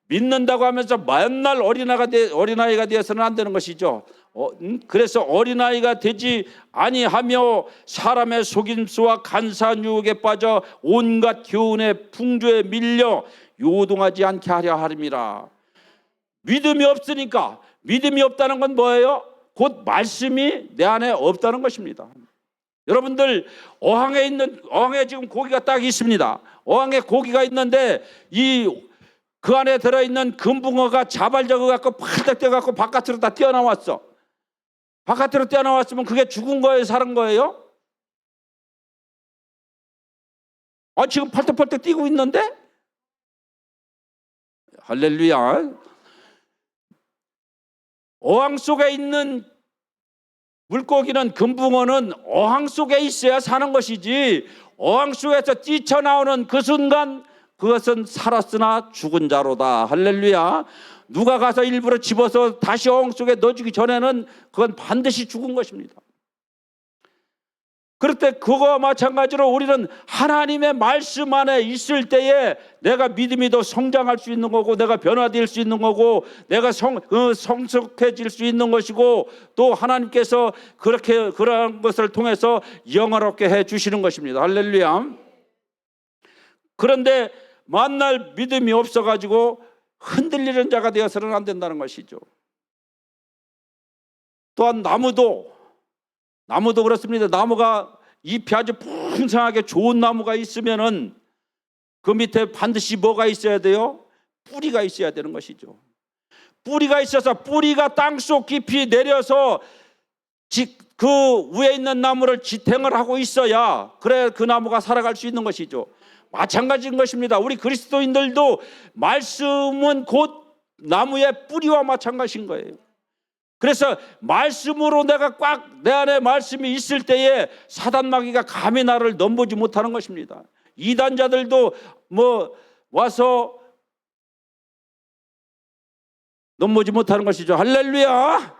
믿는다고 하면서 맨날 어린아이가 되어서는 안 되는 것이죠. 그래서 어린아이가 되지 아니하며 사람의 속임수와 간사한 유혹에 빠져 온갖 교훈의 풍조에 밀려 요동하지 않게 하려 함이라. 믿음이 없으니까, 믿음이 없다는 건 뭐예요? 곧 말씀이 내 안에 없다는 것입니다. 여러분들 어항에 지금 고기가 딱 있습니다. 어항에 고기가 있는데 그 안에 들어있는 금붕어가 자발적으로 갖고 팔딱 뛰어갖고 바깥으로 다 뛰어나왔어. 바깥으로 뛰어나왔으면 그게 죽은 거예요, 사는 거예요? 지금 펄떡펄떡 뛰고 있는데? 할렐루야. 어항 속에 있는 물고기는, 금붕어는 어항 속에 있어야 사는 것이지, 어항 속에서 뛰쳐나오는 그 순간 그것은 살았으나 죽은 자로다. 할렐루야. 누가 가서 일부러 집어서 다시 어항 속에 넣어주기 전에는 그건 반드시 죽은 것입니다. 그럴 때 그거와 마찬가지로 우리는 하나님의 말씀 안에 있을 때에 내가 믿음이 더 성장할 수 있는 거고, 내가 변화될 수 있는 거고, 내가 성숙해질 수 있는 것이고, 또 하나님께서 그러한 것을 통해서 영화롭게 해 주시는 것입니다. 할렐루야. 그런데 만날 믿음이 없어가지고 흔들리는 자가 되어서는 안 된다는 것이죠. 또한 나무도 그렇습니다. 나무가 잎이 아주 풍성하게 좋은 나무가 있으면은 그 밑에 반드시 뭐가 있어야 돼요? 뿌리가 있어야 되는 것이죠. 뿌리가 있어서 뿌리가 땅속 깊이 내려서 그 위에 있는 나무를 지탱을 하고 있어야 그래 그 나무가 살아갈 수 있는 것이죠. 마찬가지인 것입니다. 우리 그리스도인들도 말씀은 곧 나무의 뿌리와 마찬가지인 거예요. 그래서 말씀으로 내가 꽉 내 안에 말씀이 있을 때에 사단 마귀가 감히 나를 넘보지 못하는 것입니다. 이단자들도 와서 넘보지 못하는 것이죠. 할렐루야.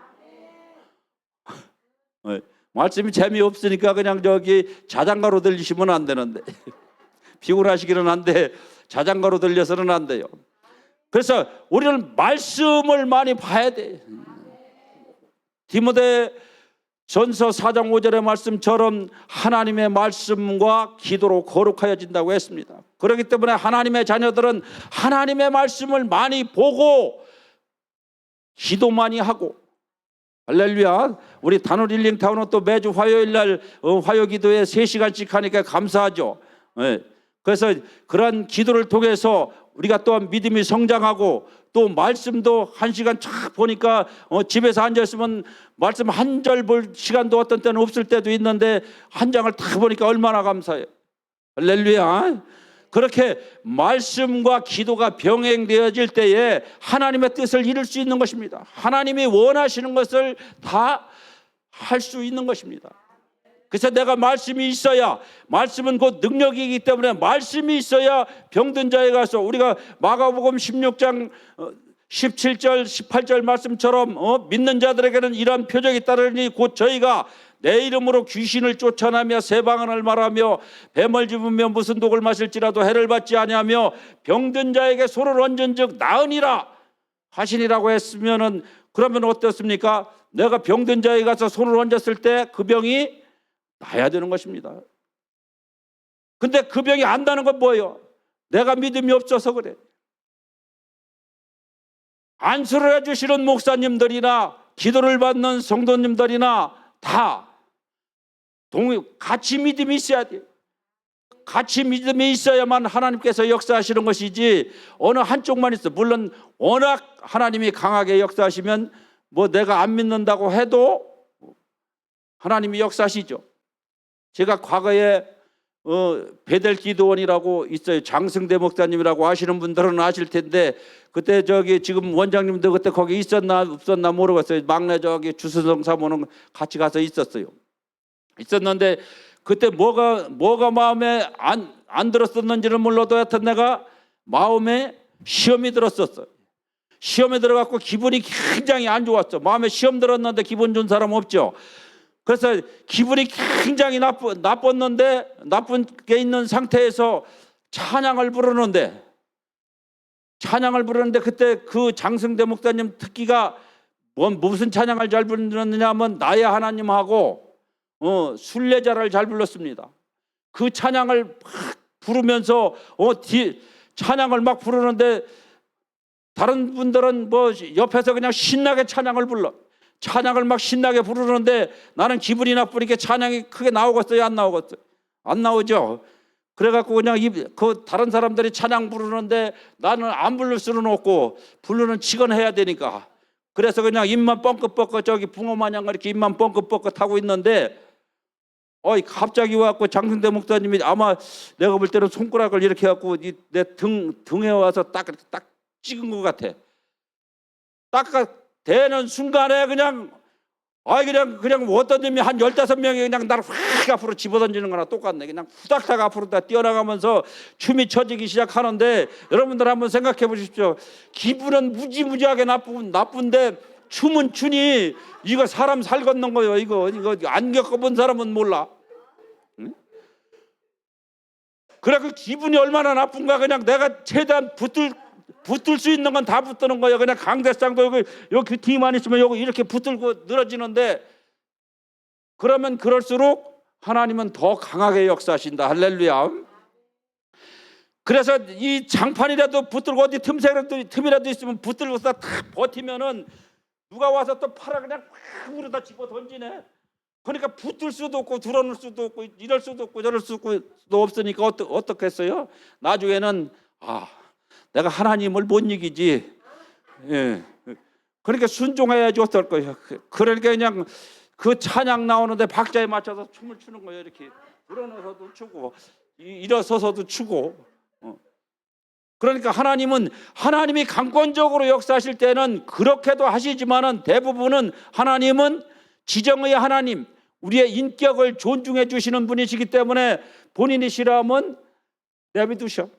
말씀이 재미없으니까 그냥 자장가로 들리시면 안 되는데 피곤하시기는 한데 자장가로 들려서는 안 돼요. 그래서 우리는 말씀을 많이 봐야 돼. 디모데 전서 4장 5절의 말씀처럼 하나님의 말씀과 기도로 거룩하여진다고 했습니다. 그렇기 때문에 하나님의 자녀들은 하나님의 말씀을 많이 보고 기도 많이 하고, 할렐루야. 우리 단원 힐링타운은 또 매주 화요일 날 화요 기도에 3시간씩 하니까 감사하죠. 그래서 그런 기도를 통해서 우리가 또한 믿음이 성장하고, 또 말씀도 1시간 쫙 보니까 집에서 앉아있으면 말씀 한 절 볼 시간도 어떤 때는 없을 때도 있는데 한 장을 다 보니까 얼마나 감사해요. 할렐루야. 그렇게 말씀과 기도가 병행되어질 때에 하나님의 뜻을 이룰 수 있는 것입니다. 하나님이 원하시는 것을 다 할 수 있는 것입니다. 그래서 내가 말씀이 있어야, 말씀은 곧 능력이기 때문에 말씀이 있어야 병든 자에 가서, 우리가 마가복음 16장 17절 18절 말씀처럼 믿는 자들에게는 이러한 표적이 따르니 곧 저희가 내 이름으로 귀신을 쫓아내며 새 방언을 말하며 뱀을 집으며 무슨 독을 마실지라도 해를 받지 아니하며 병든 자에게 손을 얹은즉 나으니라 하시니라고 했으면은, 그러면 어떻습니까? 내가 병든 자에게 가서 손을 얹었을 때 그 병이 나야 되는 것입니다. 근데 그 병이 안 나는 건 뭐예요? 내가 믿음이 없어서 그래. 안수를 해주시는 목사님들이나 기도를 받는 성도님들이나 다 같이 믿음이 있어야 돼요. 같이 믿음이 있어야만 하나님께서 역사하시는 것이지 어느 한쪽만 있어. 물론 워낙 하나님이 강하게 역사하시면 내가 안 믿는다고 해도 하나님이 역사하시죠. 제가 과거에 베델 기도원이라고 있어요. 장승대 목사님이라고 아시는 분들은 아실 텐데 그때 저기 지금 원장님도 그때 거기 있었나 없었나 모르겠어요. 막내 저기 주수성 사모는 같이 가서 있었어요. 있었는데 그때 뭐가 마음에 안 들었었는지는 몰라도 하여튼 내가 마음에 시험이 들었었어. 시험에 들어갖고 기분이 굉장히 안 좋았어. 마음에 시험 들었는데 기분 좋은 사람 없죠. 그래서 기분이 굉장히 나빴는데 나쁜 게 있는 상태에서 찬양을 부르는데 그때 그 장승대 목사님 특기가 무슨 찬양을 잘 부르느냐 하면 나의 하나님하고 순례자를 잘 불렀습니다. 그 찬양을 막 부르면서 찬양을 막 부르는데 다른 분들은 뭐 옆에서 그냥 신나게 찬양을 불러. 찬양을 막 신나게 부르는데 나는 기분이 나쁘니까 찬양이 크게 나오겠어요? 안 나오겠어요? 안 나오죠. 그래갖고 그냥 그 다른 사람들이 찬양 부르는데 나는 안 부를 수는 없고 부르는 칙은 해야 되니까. 그래서 그냥 입만 뻥긋뻥긋 저기 붕어 마냥 이렇게 입만 뻥긋뻥긋 하고 있는데 갑자기 와갖고 장승대 목사님이 아마 내가 볼 때는 손가락을 이렇게 해갖고 내 등에 와서 딱 찍은 것 같아. 딱 되는 순간에 그냥 어떤 놈이 한 15명이 그냥 나를 확 앞으로 집어던지는 거나 똑같네. 그냥 후닥닥 앞으로 다 뛰어나가면서 춤이 쳐지기 시작하는데 여러분들 한번 생각해 보십시오. 기분은 무지무지하게 나쁜데 춤은 추니 이거 사람 살 걷는 거예요. 이거 안 겪어본 사람은 몰라. 응? 그래 그 기분이 얼마나 나쁜가 그냥 내가 최대한 붙들 수 있는 건 다 붙드는 거예요. 그냥 강대상도 여기 뒤만 있으면 여기 이렇게 붙들고 늘어지는데 그러면 그럴수록 하나님은 더 강하게 역사하신다. 할렐루야. 그래서 이 장판이라도 붙들고 어디 틈이라도 있으면 붙들고서 탁 버티면은 누가 와서 또 팔아 그냥 확 우르다 집어 던지네. 그러니까 붙들 수도 없고 들어놓을 수도 없고 이럴 수도 없고 저럴 수도 없으니까 어떻겠어요? 나중에는 내가 하나님을 못 이기지. 예. 그러니까 순종해야지 어떨 거예요. 그러니까 그냥 그 찬양 나오는데 박자에 맞춰서 춤을 추는 거예요. 이렇게 일어나서도 추고 일어서서도 추고. 그러니까 하나님이 강권적으로 역사하실 때는 그렇게도 하시지만은 대부분은 하나님은 지정의 하나님, 우리의 인격을 존중해 주시는 분이시기 때문에 본인이 싫어하면 내비두셔.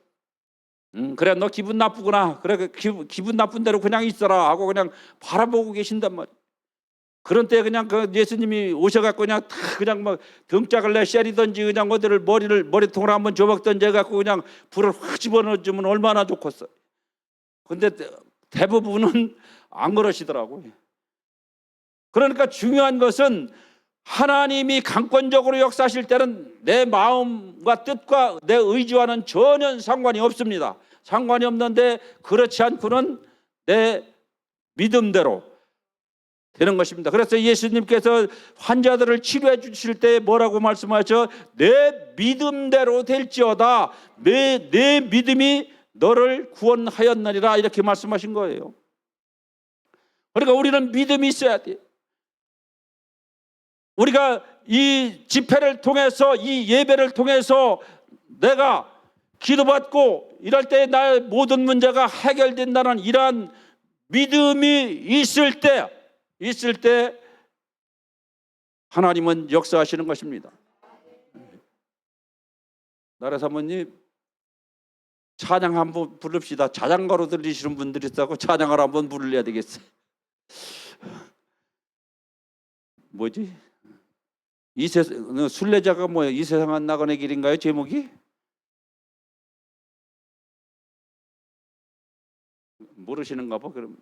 그래 너 기분 나쁘구나. 그래 기분 나쁜 대로 그냥 있어라 하고 그냥 바라보고 계신단 말이야. 그런 때 그냥 그 예수님이 오셔갖고 그냥 막 등짝을 내시리든지 그냥 어디를 머리통을 한번 조박던지 해갖고 그냥 불을 확 집어넣어주면 얼마나 좋겠어. 근데 대부분은 안 그러시더라고요. 그러니까 중요한 것은 하나님이 강권적으로 역사하실 때는 내 마음과 뜻과 내 의지와는 전혀 상관이 없습니다. 상관이 없는데 그렇지 않고는 내 믿음대로 되는 것입니다. 그래서 예수님께서 환자들을 치료해 주실 때 뭐라고 말씀하셔? 내 믿음대로 될지어다. 내 믿음이 너를 구원하였느니라 이렇게 말씀하신 거예요. 그러니까 우리는 믿음이 있어야 돼. 우리가 이 집회를 통해서 이 예배를 통해서 내가 기도받고 이럴 때 나의 모든 문제가 해결된다는 이러한 믿음이 있을 때 하나님은 역사하시는 것입니다. 나라 사모님 찬양 한번 부릅시다. 자장가로 들리시는 분들이 있다고 찬양을 한번 부르려야 되겠어요. 뭐지? 순례자가 뭐예요? 이 세상은 나그네 길인가요? 제목이? 모르시는가 봐. 그럼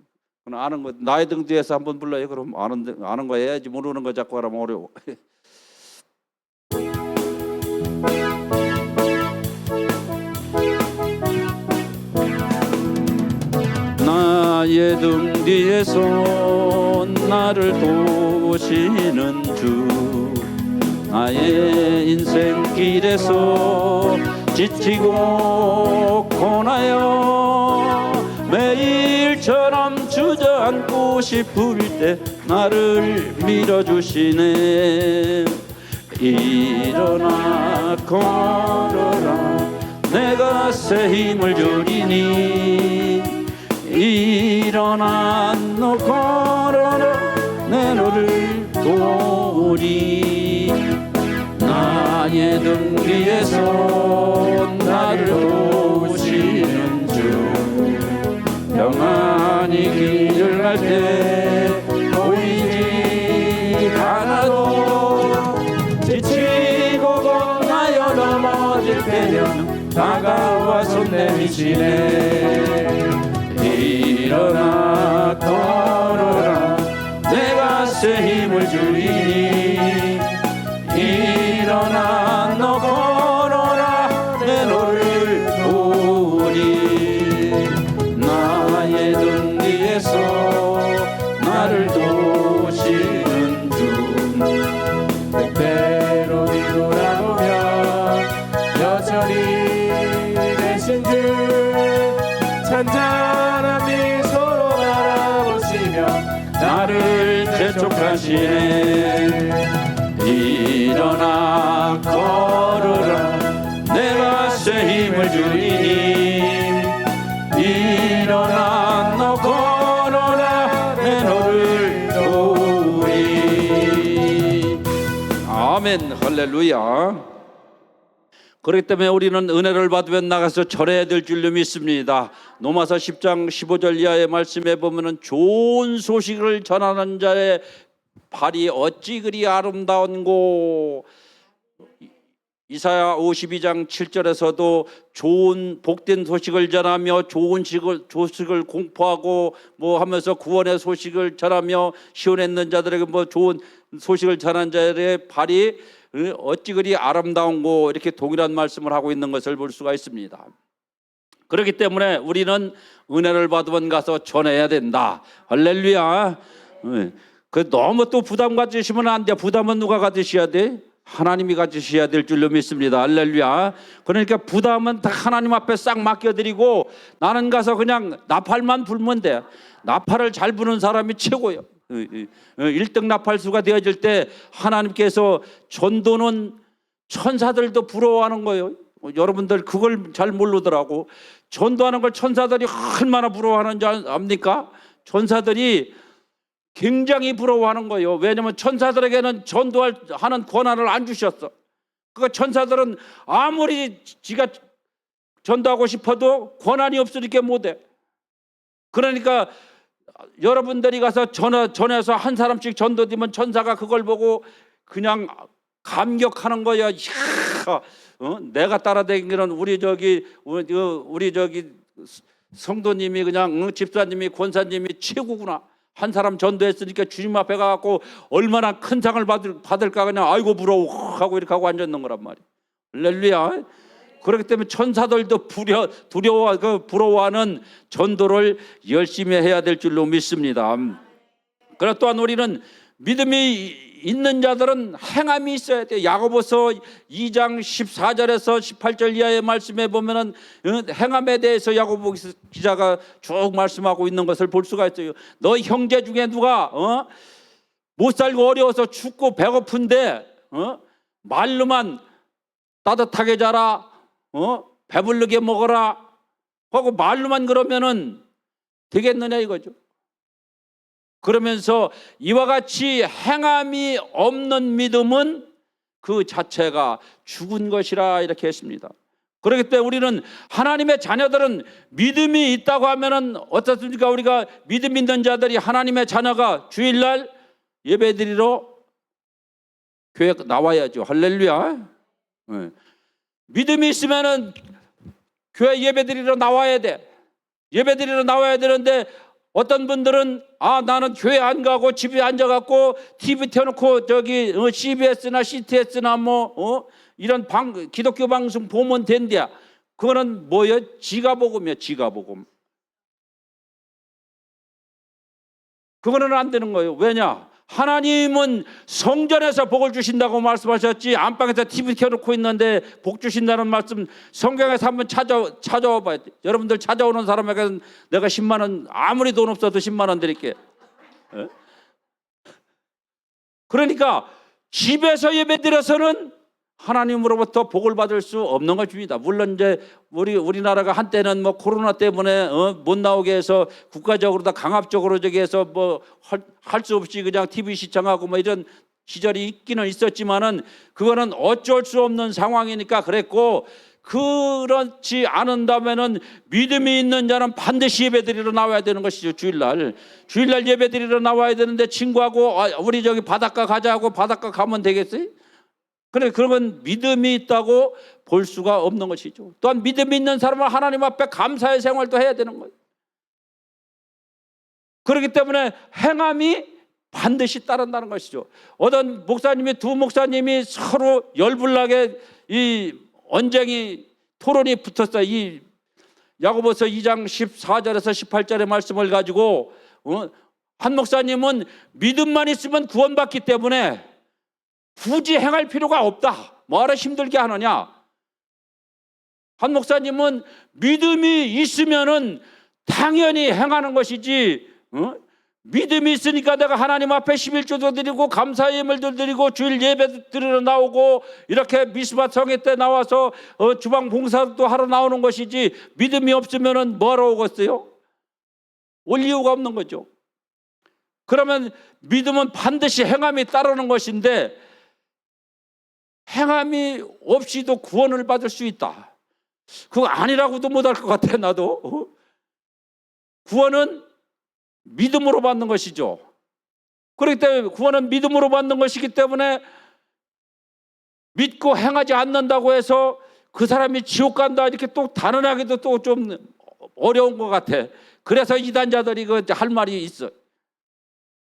아는 거 나의 등 뒤에서 한번 불러요. 그럼 아는 거 해야지. 모르는 거 자꾸 하라면 어려워. 나의 등 뒤에서 나를 도우시는 주, 나의 인생길에서 지치고 고나여 매일처럼 주저앉고 싶을 때 나를 밀어주시네. 일어나 걸어라 내가 새 힘을 주리니 일어나 너 걸어라 내 너를 도우리 나의 등 위에서 나를 도우시는 주 평안히 길을 갈 때 보이지 않아도 지치고 겁나여 넘어질 때면 다가와 손 내미시네 일어나 걸어라 내가 새 힘을 주리니 일어나 너 걸어라 내 너를 도우리 나의 등 위에서 나를 도우시는 주 때로 뒤돌아보면 여전히 되신 주 잔잔한 미소로 바라보시며 나를 재촉하시네 일어나 걸어라 내가 새 힘을 주리니 일어나 너 걸어라 내 너를 도우리 아멘 할렐루야. 그렇기 때문에 우리는 은혜를 받으면 나가서 절해야 될 줄로 믿습니다. 로마서 10장 15절 이하의 말씀에 보면은 좋은 소식을 전하는 자의 발이 어찌 그리 아름다운고 이사야 52장 7절에서도 좋은 복된 소식을 전하며 좋은 소식을 공포하고 뭐 하면서 구원의 소식을 전하며 시온했는 자들에게 뭐 좋은 소식을 전한 자의 발이 어찌 그리 아름다운고 이렇게 동일한 말씀을 하고 있는 것을 볼 수가 있습니다. 그렇기 때문에 우리는 은혜를 받으면 가서 전해야 된다. 할렐루야. 그 너무 또 부담 가지시면 안 돼. 부담은 누가 가지셔야 돼? 하나님이 가지셔야 될 줄로 믿습니다. 할렐루야. 그러니까 부담은 다 하나님 앞에 싹 맡겨드리고 나는 가서 그냥 나팔만 불면 돼. 나팔을 잘 부는 사람이 최고예요. 1등 나팔수가 되어질 때 하나님께서 전도는 천사들도 부러워하는 거예요. 여러분들 그걸 잘 모르더라고. 전도하는 걸 천사들이 얼마나 부러워하는지 압니까? 천사들이 굉장히 부러워하는 거예요. 왜냐하면 천사들에게는 전도하는 권한을 안 주셨어. 그러니까 천사들은 아무리 지가 전도하고 싶어도 권한이 없으니까 못해. 그러니까 여러분들이 가서 전해서 한 사람씩 전도되면 천사가 그걸 보고 그냥 감격하는 거야. 이야, 내가 따라다니는 우리 저기 성도님이 그냥 집사님이 권사님이 최고구나. 한 사람 전도했으니까 주님 앞에 가갖고 얼마나 큰 상을 받을까 그냥 아이고 부러워 하고 이렇게 하고 앉았는 거란 말이야. 할렐루야. 그렇기 때문에 천사들도 부러워하는 전도를 열심히 해야 될 줄로 믿습니다. 그러나 또한 우리는 믿음이 있는 자들은 행함이 있어야 돼요. 야고보서 2장 14절에서 18절 이하의 말씀에 보면은 행함에 대해서 야고보 기자가 쭉 말씀하고 있는 것을 볼 수가 있어요. 너 형제 중에 누가 못 살고 어려워서 춥고 배고픈데 말로만 따뜻하게 자라 배부르게 먹어라 하고 말로만 그러면은 되겠느냐 이거죠. 그러면서 이와 같이 행함이 없는 믿음은 그 자체가 죽은 것이라 이렇게 했습니다. 그렇기 때문에 우리는 하나님의 자녀들은 믿음이 있다고 하면은 어떻습니까? 우리가 믿음 있는 자들이 하나님의 자녀가 주일날 예배드리러 교회 나와야죠. 할렐루야. 믿음이 있으면은 교회 예배드리러 나와야 돼. 예배드리러 나와야 되는데 어떤 분들은 나는 교회 안 가고 집에 앉아갖고 TV 켜놓고 저기 CBS나 CTS나 이런 기독교 방송 보면 된대. 그거는 뭐예요? 지가복음이야. 지가복음. 그거는 안 되는 거예요. 왜냐? 하나님은 성전에서 복을 주신다고 말씀하셨지 안방에서 TV 켜놓고 있는데 복 주신다는 말씀 성경에서 한번 찾아와 봐야 돼. 여러분들 찾아오는 사람에게는 내가 10만 원 아무리 돈 없어도 10만 원 드릴게. 그러니까 집에서 예배드려서는 하나님으로부터 복을 받을 수 없는 것입니다. 물론 이제 우리나라가 한때는 뭐 코로나 때문에 못 나오게 해서 국가적으로 다 강압적으로 저기 해서 뭐 할 수 없이 그냥 TV 시청하고 뭐 이런 시절이 있기는 있었지만은 그거는 어쩔 수 없는 상황이니까 그랬고, 그렇지 않은다면은 믿음이 있는 자는 반드시 예배드리러 나와야 되는 것이죠. 주일날 예배드리러 나와야 되는데 친구하고 우리 저기 바닷가 가자고 바닷가 가면 되겠어요? 그래, 그러면 믿음이 있다고 볼 수가 없는 것이죠. 또한 믿음이 있는 사람은 하나님 앞에 감사의 생활도 해야 되는 거예요. 그렇기 때문에 행함이 반드시 따른다는 것이죠. 어떤 목사님이 두 목사님이 서로 열불나게 이 언쟁이 토론이 붙었어요. 이 야고보서 2장 14절에서 18절의 말씀을 가지고 한 목사님은 믿음만 있으면 구원받기 때문에 굳이 행할 필요가 없다. 뭐하러 힘들게 하느냐. 한 목사님은 믿음이 있으면은 당연히 행하는 것이지, 믿음이 있으니까 내가 하나님 앞에 11조도 드리고 감사의 예물도 드리고 주일 예배 드리러 나오고 이렇게 미스바 성회 때 나와서 주방 봉사도 하러 나오는 것이지, 믿음이 없으면은 뭐하러 오겠어요? 올 이유가 없는 거죠. 그러면 믿음은 반드시 행함이 따르는 것인데, 행함이 없이도 구원을 받을 수 있다. 그거 아니라고도 못할 것 같아. 나도. 구원은 믿음으로 받는 것이죠. 그렇기 때문에 구원은 믿음으로 받는 것이기 때문에 믿고 행하지 않는다고 해서 그 사람이 지옥 간다 이렇게 또 단언하기도 또 좀 어려운 것 같아. 그래서 이단자들이 할 말이 있어.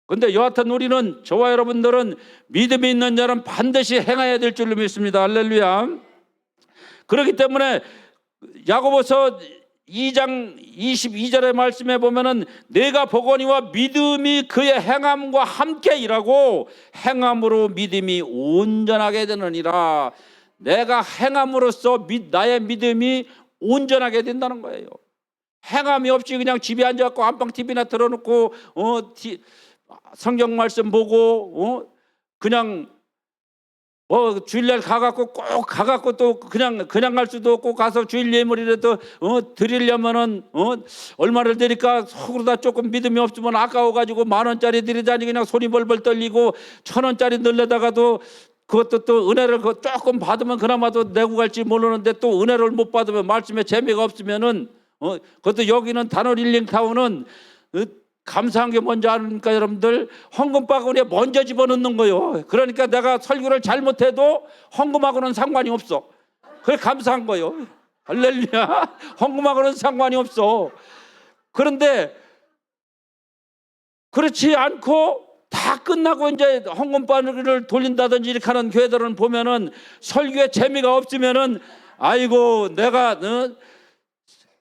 근데 여하튼 우리는, 저와 여러분들은 믿음이 있는 자는 반드시 행해야 될 줄로 믿습니다. 할렐루야. 그렇기 때문에 야고보서 2장 22절의 말씀에 보면은 내가 보거니와 믿음이 그의 행함과 함께 일하고 행함으로 믿음이 온전하게 되느니라. 내가 행함으로써 나의 믿음이 온전하게 된다는 거예요. 행함이 없이 그냥 집에 앉아갖고 안방 TV나 틀어놓고 성경 말씀 보고 그냥 주일날 가갖고 꼭 가갖고 또 그냥 갈 수도 없고, 가서 주일 예물이라도 드리려면은 얼마를 드릴까 속으로 다 조금 믿음이 없으면 아까워가지고 10,000원짜리 드리자니 그냥 손이 벌벌 떨리고 1,000원짜리 넣으려다가도 그것도 또 은혜를 조금 받으면 그나마도 내고 갈지 모르는데, 또 은혜를 못 받으면 말씀에 재미가 없으면은 그것도 여기는 단원 힐링타운은 감사한 게 뭔지 아십니까 여러분들? 헌금 바구니에 먼저 집어넣는 거예요. 그러니까 내가 설교를 잘못해도 헌금하고는 상관이 없어. 그래 감사한 거예요. 할렐루야. 헌금하고는 상관이 없어. 그런데 그렇지 않고 다 끝나고 이제 헌금 바구니를 돌린다든지 이렇게 하는 교회들은 보면은 설교에 재미가 없으면은 아이고 내가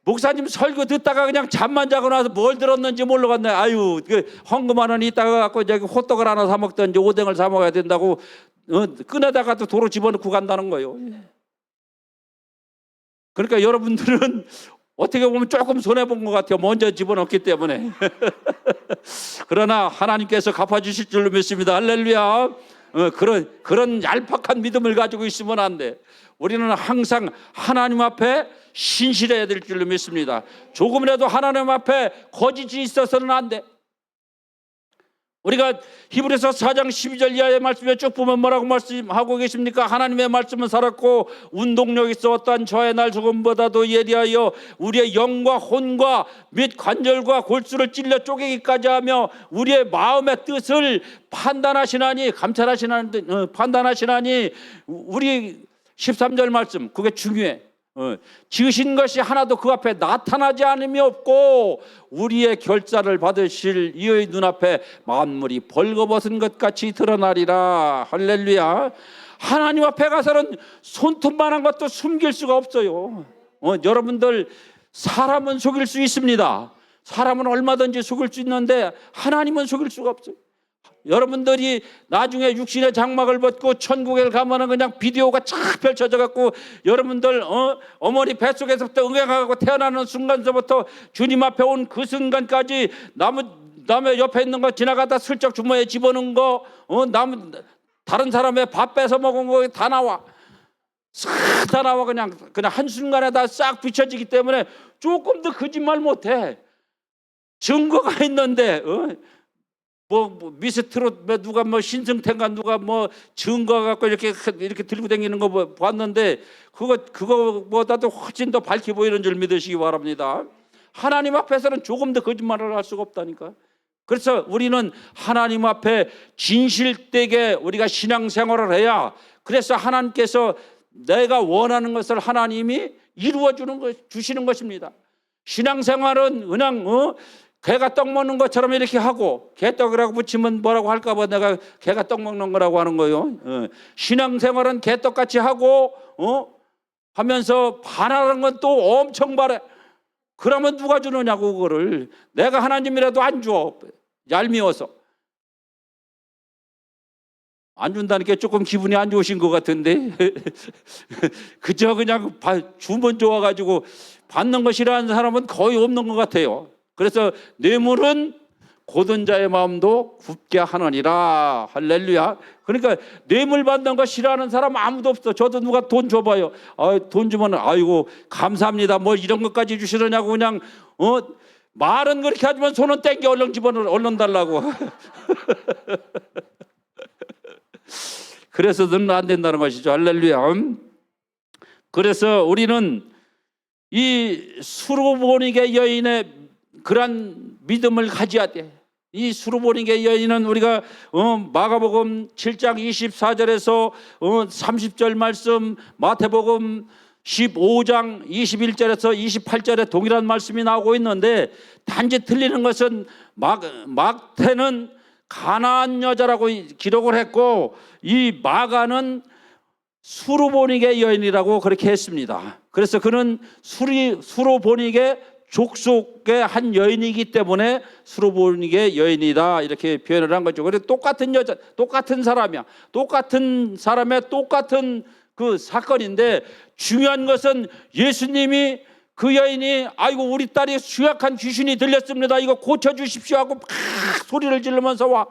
목사님 설교 듣다가 그냥 잠만 자고 나서 뭘 들었는지 모르겠네. 아유, 헌금 하는 이따가 갖고 이제 호떡을 하나 사 먹든지 오뎅을 사 먹어야 된다고 꺼내다가 또 도로 집어넣고 간다는 거예요. 그러니까 여러분들은 어떻게 보면 조금 손해본 것 같아요. 먼저 집어넣기 때문에. 그러나 하나님께서 갚아주실 줄로 믿습니다. 할렐루야. 그런 얄팍한 믿음을 가지고 있으면 안 돼. 우리는 항상 하나님 앞에 신실해야 될 줄로 믿습니다. 조금이라도 하나님 앞에 거짓이 있어서는 안 돼. 우리가 히브리서 4장 12절 이하의 말씀에 쭉 보면 뭐라고 말씀하고 계십니까? 하나님의 말씀은 살았고 운동력 있어 어떠한 저의 날 죽음보다도 예리하여 우리의 영과 혼과 및 관절과 골수를 찔려 쪼개기까지 하며 우리의 마음의 뜻을 판단하시나니, 감찰하시나니, 판단하시나니. 우리 13절 말씀, 그게 중요해. 지으신 것이 하나도 그 앞에 나타나지 않음이 없고 우리의 결사를 받으실 이의 눈앞에 만물이 벌거벗은 것 같이 드러나리라. 할렐루야. 하나님 앞에 가서는 손톱만한 것도 숨길 수가 없어요. 여러분들, 사람은 속일 수 있습니다. 사람은 얼마든지 속일 수 있는데 하나님은 속일 수가 없어요. 여러분들이 나중에 육신의 장막을 벗고 천국에 가면은 그냥 비디오가 쫙 펼쳐져 갖고 여러분들 어머니 뱃속에서부터 응애가고 태어나는 순간서부터 주님 앞에 온 그 순간까지 남의 옆에 있는 거 지나가다 슬쩍 주머니에 집어넣은 거 다른 사람의 밥 뺏어 먹은 거 다 나와. 싹 다 나와. 그냥 한순간에 다 싹 비춰지기 때문에 조금 더 거짓말 못해. 증거가 있는데 뭐 미스트롯 누가 뭐 신승태가 누가 뭐 증거 갖고 이렇게 들고 다니는 거 봤는데 그거보다도 훨씬 더 밝게 보이는 줄 믿으시기 바랍니다. 하나님 앞에서는 조금 더 거짓말을 할 수가 없다니까. 그래서 우리는 하나님 앞에 진실되게 우리가 신앙생활을 해야, 그래서 하나님께서 내가 원하는 것을 하나님이 이루어 주시는 것입니다. 신앙생활은 그냥 개가 떡 먹는 것처럼 이렇게 하고, 개떡이라고 붙이면 뭐라고 할까 봐 내가 개가 떡 먹는 거라고 하는 거예요. 신앙생활은 개떡같이 하고 하면서 반하는 건 또 엄청 바래. 그러면 누가 주느냐고. 그거를 내가 하나님이라도 안 줘. 얄미워서 안 준다니까 조금 기분이 안 좋으신 것 같은데 그저 그냥 주면 좋아가지고 받는 거 싫어하는 사람은 거의 없는 것 같아요. 그래서 뇌물은 고든 자의 마음도 굽게 하느니라. 할렐루야. 그러니까 뇌물 받는 거 싫어하는 사람 아무도 없어. 저도 누가 돈 줘봐요. 돈 주면 아이고 감사합니다 뭐 이런 것까지 주시느냐고. 그냥 말은 그렇게 하지만 손은 땡겨 얼른 집어넣어 얼른 달라고. 그래서는 안 된다는 것이죠. 할렐루야. 그래서 우리는 이 수로보니게 여인의 그러한 믿음을 가져야 돼. 이 수로보니게 여인은 우리가 마가복음 7장 24절에서 30절 말씀, 마태복음 15장 21절에서 28절에 동일한 말씀이 나오고 있는데, 단지 틀리는 것은 마태는 가나안 여자라고 기록을 했고 이 마가는 수로보니게 여인이라고 그렇게 했습니다. 그래서 그는 수로보니게 족속의 한 여인이기 때문에 수로보니게 여인이다 이렇게 표현을 한 거죠. 그래서 똑같은 여자, 똑같은 사람이야. 똑같은 사람의 똑같은 그 사건인데, 중요한 것은 예수님이 그 여인이 아이고 우리 딸이 수약한 귀신이 들렸습니다, 이거 고쳐주십시오 하고 막 소리를 지르면서 와.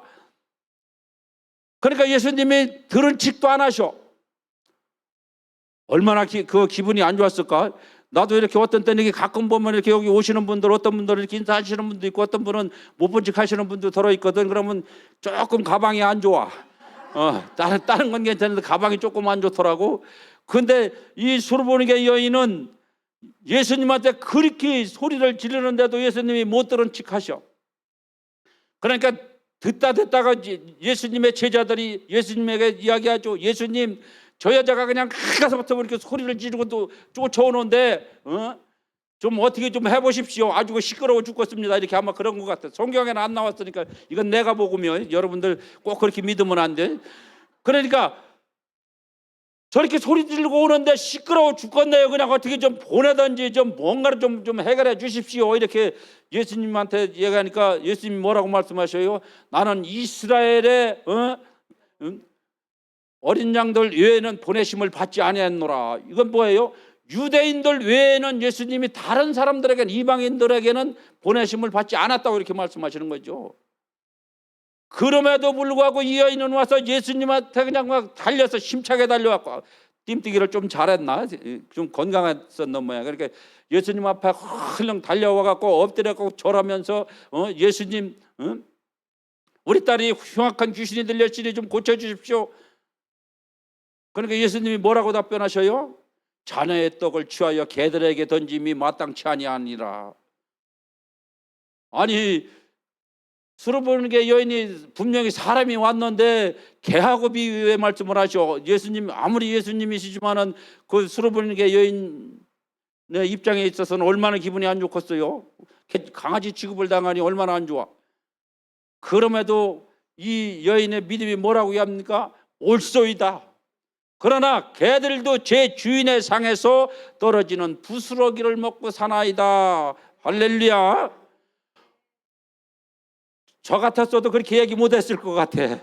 그러니까 예수님이 들은 척도 안 하셔. 얼마나 그 기분이 안 좋았을까. 나도 이렇게 어떤 때는 이렇게 가끔 보면 이렇게 여기 오시는 분들, 어떤 분들은 이렇게 인사하시는 분도 있고 어떤 분은 못 본 척 하시는 분도 들어있거든. 그러면 조금 가방이 안 좋아. 다른 건 괜찮은데 가방이 조금 안 좋더라고. 근데 이 수로보니게 여인은 예수님한테 그렇게 소리를 지르는데도 예수님이 못 들은 척 하셔. 그러니까 듣다가 예수님의 제자들이 예수님에게 이야기하죠. 예수님, 저 여자가 그냥 가서부터 이렇게 소리를 지르고 또 쫓아오는데 좀 어떻게 좀 해보십시오. 아주 시끄러워 죽겠습니다. 이렇게 아마 그런 것 같아. 성경에는 안 나왔으니까 이건 내가 복음이요. 여러분들 꼭 그렇게 믿으면 안 돼. 그러니까 저렇게 소리 지르고 오는데 시끄러워 죽겠네요. 그냥 어떻게 좀 보내든지 좀 뭔가를 좀 해결해 주십시오. 이렇게 예수님한테 얘기하니까 예수님이 뭐라고 말씀하셔요? 나는 이스라엘의 어린 양들 외에는 보내심을 받지 아니했노라. 이건 뭐예요? 유대인들 외에는 예수님이 다른 사람들에게는, 이방인들에게는 보내심을 받지 않았다고 이렇게 말씀하시는 거죠. 그럼에도 불구하고 이 여인은 와서 예수님한테 그냥 막 달려서 힘차게 달려왔고, 띠뛰기를 좀 잘했나? 좀 건강했었는 모양. 그러니까 예수님 앞에 헐렁 달려와갖고 엎드려갖고 절하면서 예수님, 우리 딸이 흉악한 귀신이 들렸으니 좀 고쳐주십시오. 그러니까 예수님이 뭐라고 답변하셔요? 자녀의 떡을 취하여 개들에게 던짐이 마땅치 아니하니라. 아니, 수로보니게 여인이 분명히 사람이 왔는데 개하고 비유의 말씀을 하셔. 예수님, 아무리 예수님이시지만은 그 수로보니게 여인의 입장에 있어서는 얼마나 기분이 안 좋겠어요. 강아지 취급을 당하니 얼마나 안 좋아. 그럼에도 이 여인의 믿음이 뭐라고 합니까? 옳소이다. 그러나 개들도 제 주인의 상에서 떨어지는 부스러기를 먹고 사나이다. 할렐루야. 저 같았어도 그렇게 얘기 못했을 것 같아.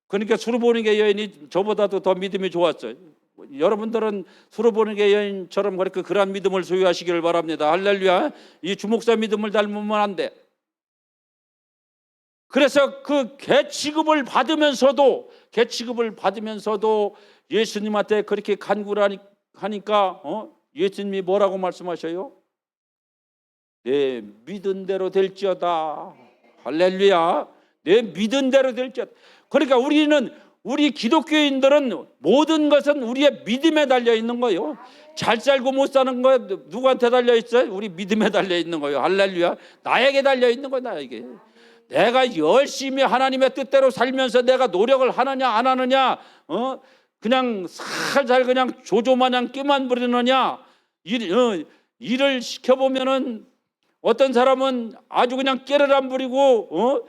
그러니까 수로보니게 여인이 저보다도 더 믿음이 좋았어요. 여러분들은 수로보니게 여인처럼 그렇게 그러한 믿음을 소유하시기를 바랍니다. 할렐루야. 이 주목사 믿음을 닮으면 안 돼. 그래서 그 개 취급을 받으면서도 개취급을 받으면서도 예수님한테 그렇게 간구를 하니까 예수님이 뭐라고 말씀하셔요? 내 믿은 대로 될지어다. 할렐루야. 내 믿은 대로 될지어다. 그러니까 우리 기독교인들은 모든 것은 우리의 믿음에 달려 있는 거예요. 잘 살고 못 사는 거 누구한테 달려 있어요? 우리 믿음에 달려 있는 거예요. 할렐루야. 나에게 달려 있는 거야. 나에게. 내가 열심히 하나님의 뜻대로 살면서 내가 노력을 하느냐 안 하느냐, 그냥 살살 그냥 조조마냥 끼만 부리느냐, 일을 시켜보면은 어떤 사람은 아주 그냥 깨를 안 부리고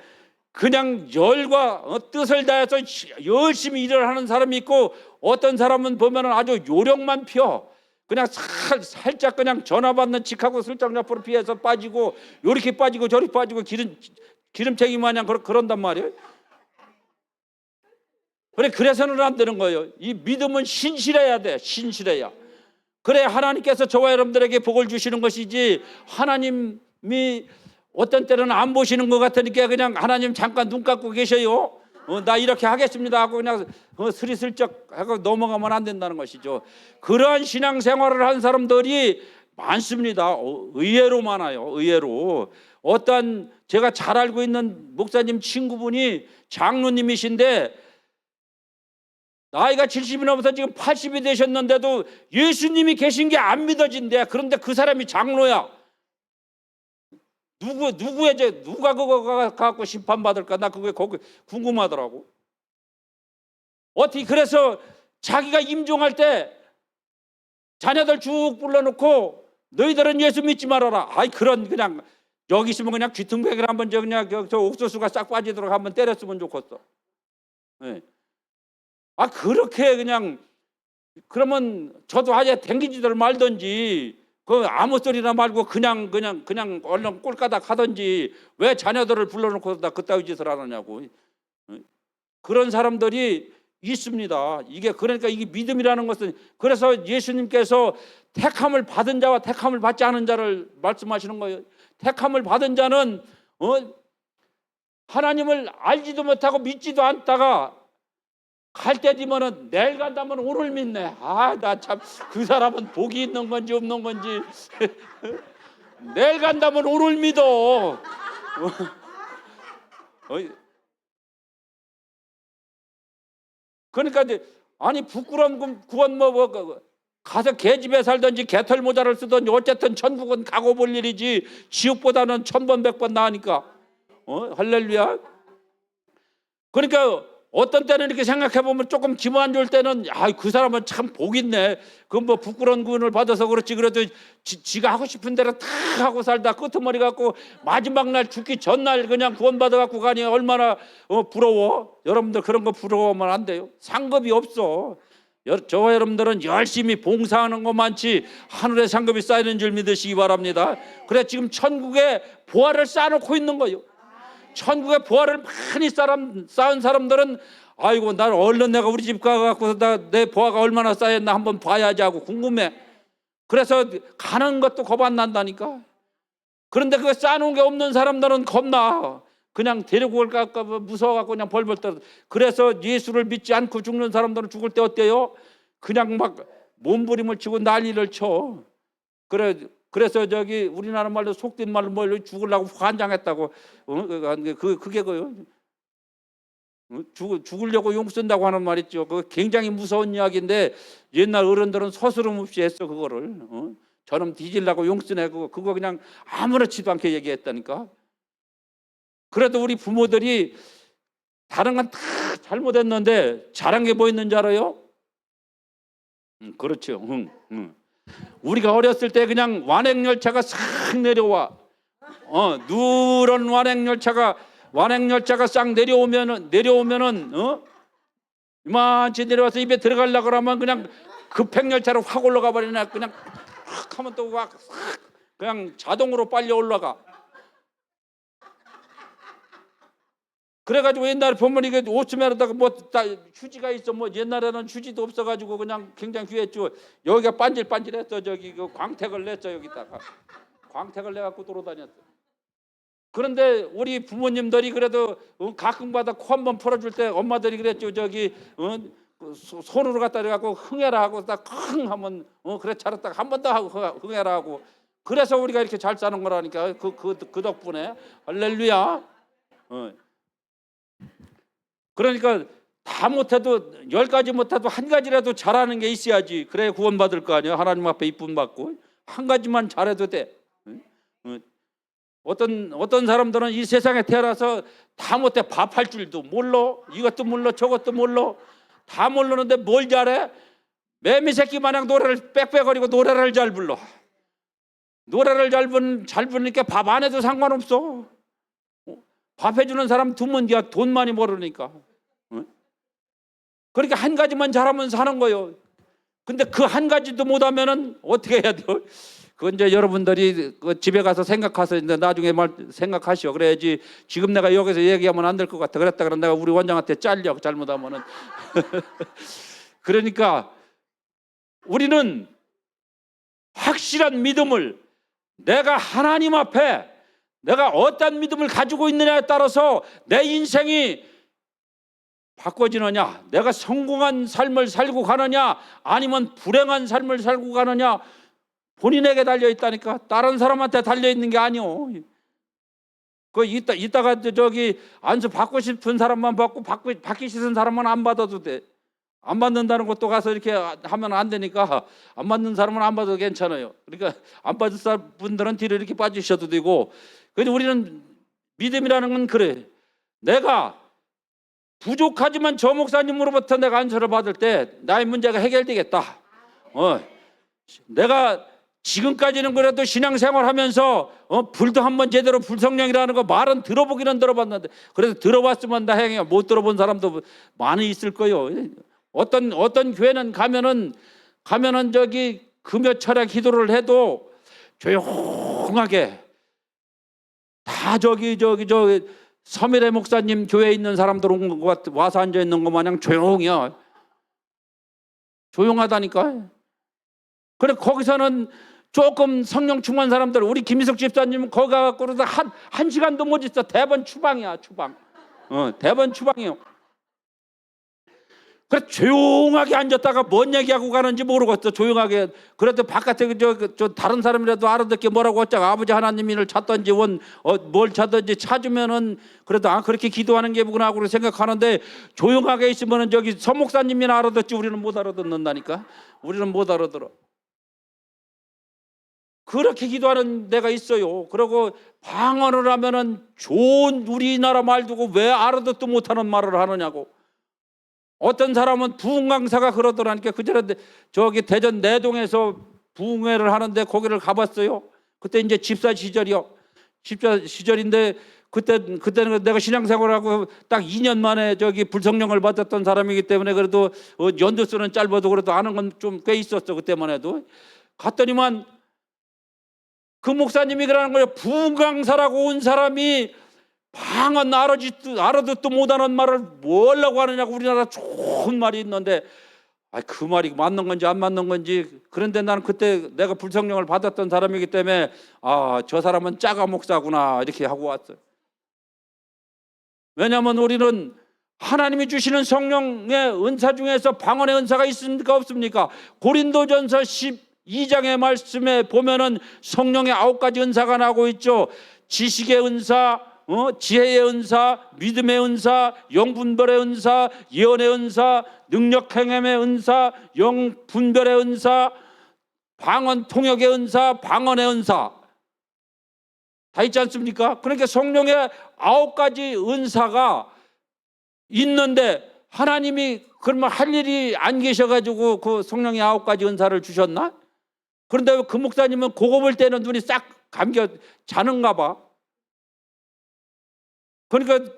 그냥 열과 뜻을 다해서 열심히 일을 하는 사람이 있고, 어떤 사람은 보면은 아주 요령만 펴 그냥 살짝 그냥 전화 받는 칙하고 슬쩍 옆으로 피해서 빠지고 요렇게 빠지고 저리 빠지고 기름쟁이 마냥 그런단 말이에요. 그래서는 안 되는 거예요. 이 믿음은 신실해야 돼. 신실해야. 그래 하나님께서 저와 여러분들에게 복을 주시는 것이지, 하나님이 어떤 때는 안 보시는 것 같으니까 그냥 하나님 잠깐 눈 감고 계셔요. 나 이렇게 하겠습니다 하고 그냥 스리슬쩍 하고 넘어가면 안 된다는 것이죠. 그러한 신앙생활을 한 사람들이 많습니다. 의외로 많아요. 의외로. 어떤 제가 잘 알고 있는 목사님 친구분이 장로님이신데 나이가 70이 넘어서 지금 80이 되셨는데도 예수님이 계신 게 안 믿어진대. 그런데 그 사람이 장로야. 누가 그거 갖고 심판받을까? 나 그게 궁금하더라고. 어떻게 그래서 자기가 임종할 때 자녀들 쭉 불러놓고 너희들은 예수 믿지 말아라. 아이 그런 그냥 여기 있으면 그냥 귀퉁백을 한번 그냥 저 옥수수가 싹 빠지도록 한번 때렸으면 좋겠어. 네. 그렇게 그냥 그러면 저도 아예 댕기지들 말든지 그 아무 소리나 말고 그냥 얼른 꼴까닥 하든지 왜 자녀들을 불러놓고 다 그따위 짓을 하느냐고. 그런 사람들이 있습니다. 그러니까 이게 믿음이라는 것은, 그래서 예수님께서 택함을 받은 자와 택함을 받지 않은 자를 말씀하시는 거예요. 택함을 받은 자는 하나님을 알지도 못하고 믿지도 않다가 갈 때 되면은 내일 간다면 오늘 믿네. 나 참 그 사람은 복이 있는 건지 없는 건지. 내일 간다면 오늘 믿어. 그러니까 아니 부끄러운 구원 가서 개집에 살든지 개털 모자를 쓰든지 어쨌든 천국은 가고 볼 일이지 지옥보다는 1000번 100번 나으니까. 할렐루야. 그러니까 어떤 때는 이렇게 생각해 보면 조금 기분 안 좋을 때는 그 사람은 참 복 있네. 그 부끄러운 구원을 받아서 그렇지, 그래도 지가 하고 싶은 대로 다 하고 살다 끄트머리 갖고 마지막 날 죽기 전날 그냥 구원 받아 갖고 가니 얼마나 부러워. 여러분들 그런 거 부러워하면 안 돼요. 상급이 없어. 저와 여러분들은 열심히 봉사하는 것 많지 하늘에 상급이 쌓이는 줄 믿으시기 바랍니다. 그래 지금 천국에 보화를 쌓아놓고 있는 거예요. 천국에 보화를 많이 쌓은 사람들은 아이고 난 얼른 내가 우리 집 가갖고 내 보화가 얼마나 쌓였나 한번 봐야지 하고 궁금해. 그래서 가는 것도 겁 안 난다니까. 그런데 그거 쌓아놓은 게 없는 사람들은 겁나. 그냥 데리고 올까 봐 무서워갖고 그냥 벌벌 떨어. 그래서 예수를 믿지 않고 죽는 사람들은 죽을 때 어때요? 그냥 막 몸부림을 치고 난리를 쳐. 그래서 우리나라 말로 속된 말로 죽으려고 환장했다고. 그게 죽으려고 용 쓴다고 하는 말 있죠. 그거 굉장히 무서운 이야기인데 옛날 어른들은 서스럼 없이 했어 그거를. 저놈 뒤질라고 용 쓰네 그거 그냥 아무렇지도 않게 얘기했다니까. 그래도 우리 부모들이 다른 건 다 잘못했는데 잘한 게 뭐 있는지 알아요? 그렇죠. 우리가 어렸을 때 그냥 완행열차가 싹 내려와. 누런 완행열차가 싹 내려오면은 이만치 내려와서 입에 들어가려고 그러면 그냥 급행열차로 확 올라가 버리네. 그냥 확 하면 또 확 그냥 자동으로 빨리 올라가. 그래가지고 옛날에 보면 이게 오츠메로다가 휴지가 있어. 옛날에는 휴지도 없어가지고 그냥 굉장히 귀했죠. 여기가 반질반질했어. 그 광택을 냈어. 여기다가 광택을 내갖고 돌아다녔어. 그런데 우리 부모님들이 그래도 가끔가다 코 한 번 풀어줄 때 엄마들이 그랬죠. 저기 그 손으로 갖다 대갖고 흥해라 하고 딱 흥 하면 그래 잘했다 한 번 더 하고 흥해라 하고 그래서 우리가 이렇게 잘 사는 거라니까 그 덕분에 할렐루야. 그러니까 다 못해도 10가지 못해도 한 가지라도 잘하는 게 있어야지. 그래 구원받을 거 아니야. 하나님 앞에 이쁨 받고 한 가지만 잘해도 돼. 어떤 사람들은 이 세상에 태어나서 다 못해. 밥할 줄도 몰라, 이것도 몰라, 저것도 몰라, 다 모르는데 뭘 잘해? 매미 새끼 마냥 노래를 빽빽거리고 노래를 잘 불러. 노래를 잘 부르니까 밥 안 해도 상관없어. 밥 해주는 사람 드문디야. 돈 많이 벌으니까. 그러니까 한 가지만 잘하면 사는 거예요. 근데 그 한 가지도 못하면은 어떻게 해야 돼요? 그건 이제 여러분들이 그 집에 가서 생각하서 이제 나중에 생각하시오. 그래야지 지금 내가 여기서 얘기하면 안 될 것 같아. 그랬다 그러면 내가 우리 원장한테 잘려 잘못하면은. 그러니까 우리는 확실한 믿음을 내가 하나님 앞에 내가 어떤 믿음을 가지고 있느냐에 따라서 내 인생이 바꿔지느냐, 내가 성공한 삶을 살고 가느냐 아니면 불행한 삶을 살고 가느냐 본인에게 달려있다니까. 다른 사람한테 달려있는 게 아니오. 이따가 저기 안수 받고 싶은 사람만 받기 싫은 사람은 안 받아도 돼. 안 받는다는 것도 가서 이렇게 하면 안 되니까 안 받는 사람은 안 받아도 괜찮아요. 그러니까 안 받을 분들은 뒤로 이렇게 빠지셔도 되고. 그런데 우리는 믿음이라는 건 그래. 내가 부족하지만 저 목사님으로부터 내가 안수를 받을 때 나의 문제가 해결되겠다. 내가 지금까지는 그래도 신앙생활하면서 불도 한번 제대로 불성령이라는 거 말은 들어보기는 들어봤는데 그래도 들어봤으면 다행이야. 못 들어본 사람도 많이 있을 거예요. 어떤 교회는 가면은 저기 금요철에 기도를 해도 조용하게 다 저기 서미래 목사님 교회에 있는 사람들 온 것 같아. 와서 앉아 있는 것 마냥 조용해요. 조용하다니까. 그래 거기서는 조금 성령 충만 사람들, 우리 김희석 집사님은 거기 가갖고 그러다 한 시간도 못 있어. 대번 추방이야, 추방. 대번 추방이요. 그래 조용하게 앉았다가 뭔 얘기하고 가는지 모르겠어. 조용하게. 그래도 바깥에 저 다른 사람이라도 알아듣게 뭐라고 어쩌고 아버지 하나님을 찾든지 뭘 찾든지 찾으면은 그래도 그렇게 기도하는 게 뭐구나 하고 생각하는데 조용하게 있으면은 저기 서 목사님이나 알아듣지 우리는 못 알아듣는다니까. 우리는 못 알아들어. 그렇게 기도하는 데가 있어요. 그리고 방언을 하면은 좋은 우리나라 말 두고 왜 알아듣도 못하는 말을 하느냐고. 어떤 사람은 부흥 강사가 그러더라니까. 그전에 저기 대전 내동에서 부흥회를 하는데 거기를 가봤어요. 그때 이제 집사 시절이요. 집사 시절인데 그때는 내가 신앙생활하고 딱 2년 만에 저기 불성령을 받았던 사람이기 때문에 그래도 연도수는 짧아도 그래도 아는 건 좀 꽤 있었어. 그때만 해도. 갔더니만 그 목사님이 그러는 거예요. 부흥 강사라고 온 사람이 방언 알아듣도 못하는 말을 뭐라고 하느냐고. 우리나라 좋은 말이 있는데 그 말이 맞는 건지 안 맞는 건지. 그런데 나는 그때 내가 불성령을 받았던 사람이기 때문에 저 사람은 짜가 목사구나 이렇게 하고 왔어요. 왜냐하면 우리는 하나님이 주시는 성령의 은사 중에서 방언의 은사가 있습니까 없습니까? 고린도전서 12장의 말씀에 보면은 성령의 9가지 은사가 나오고 있죠. 지식의 은사, 지혜의 은사, 믿음의 은사, 영분별의 은사, 예언의 은사, 능력 행함의 은사, 영분별의 은사, 방언 통역의 은사, 방언의 은사 다 있지 않습니까? 그러니까 성령의 9가지 은사가 있는데 하나님이 그러면 할 일이 안 계셔가지고 그 성령의 9가지 은사를 주셨나? 그런데 그 목사님은 그거 볼 때는 눈이 싹 감겨 자는가 봐. 그러니까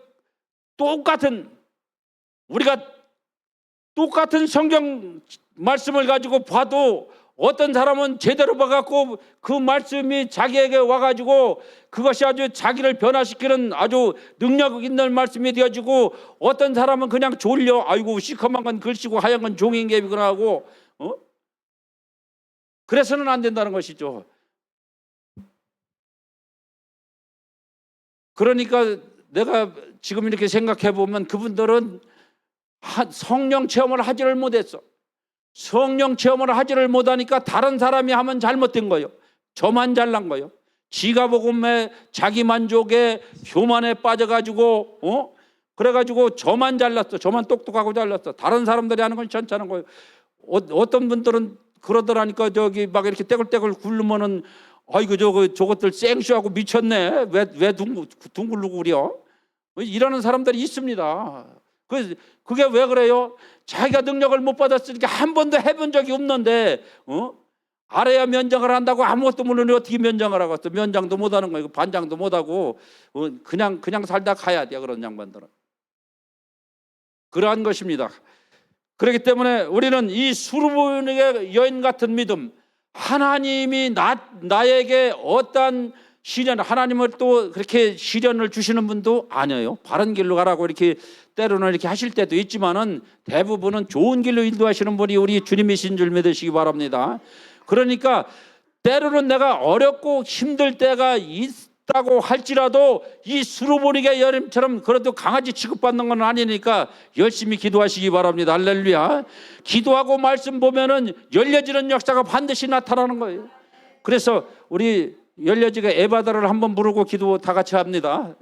우리가 똑같은 성경 말씀을 가지고 봐도 어떤 사람은 제대로 봐갖고 그 말씀이 자기에게 와가지고 그것이 아주 자기를 변화시키는 아주 능력 있는 말씀이 되어지고 어떤 사람은 그냥 졸려 아이고 시커먼 건 글씨고 하얀 건 종이개비구나 하고 그래서는 안 된다는 것이죠. 그러니까 내가 지금 이렇게 생각해 보면 그분들은 성령 체험을 하지를 못했어. 성령 체험을 하지를 못하니까 다른 사람이 하면 잘못된 거예요. 저만 잘난 거예요. 지가 복음에 자기 만족에 교만에 빠져가지고 그래가지고 저만 잘났어. 저만 똑똑하고 잘났어. 다른 사람들이 하는 건 괜찮은 거예요. 어떤 분들은 그러더라니까 저기 막 이렇게 떼굴떼굴 굴르면은 아이고 저것들 생쇼하고 미쳤네. 왜 둥글르고 그려? 이러는 사람들이 있습니다. 그게 왜 그래요? 자기가 능력을 못 받았으니까 한 번도 해본 적이 없는데 알아야 면장을 한다고 아무것도 모르는 어떻게 면장을 하고 있어? 면장도 못하는 거예요. 반장도 못하고 그냥 살다 가야 돼요. 그런 양반들은. 그러한 것입니다. 그렇기 때문에 우리는 이 수르보니게 여인 같은 믿음, 하나님이 나에게 어떠한 시련, 하나님을 또 그렇게 시련을 주시는 분도 아니에요. 바른 길로 가라고 이렇게 때로는 이렇게 하실 때도 있지만은 대부분은 좋은 길로 인도하시는 분이 우리 주님이신 줄 믿으시기 바랍니다. 그러니까 때로는 내가 어렵고 힘들 때가 있다고 할지라도 이 수르보니게 여인처럼 그래도 강아지 취급받는 건 아니니까 열심히 기도하시기 바랍니다. 할렐루야. 기도하고 말씀 보면은 열려지는 역사가 반드시 나타나는 거예요. 그래서 우리 열려지게 에바다를 한번 부르고 기도 다 같이 합니다.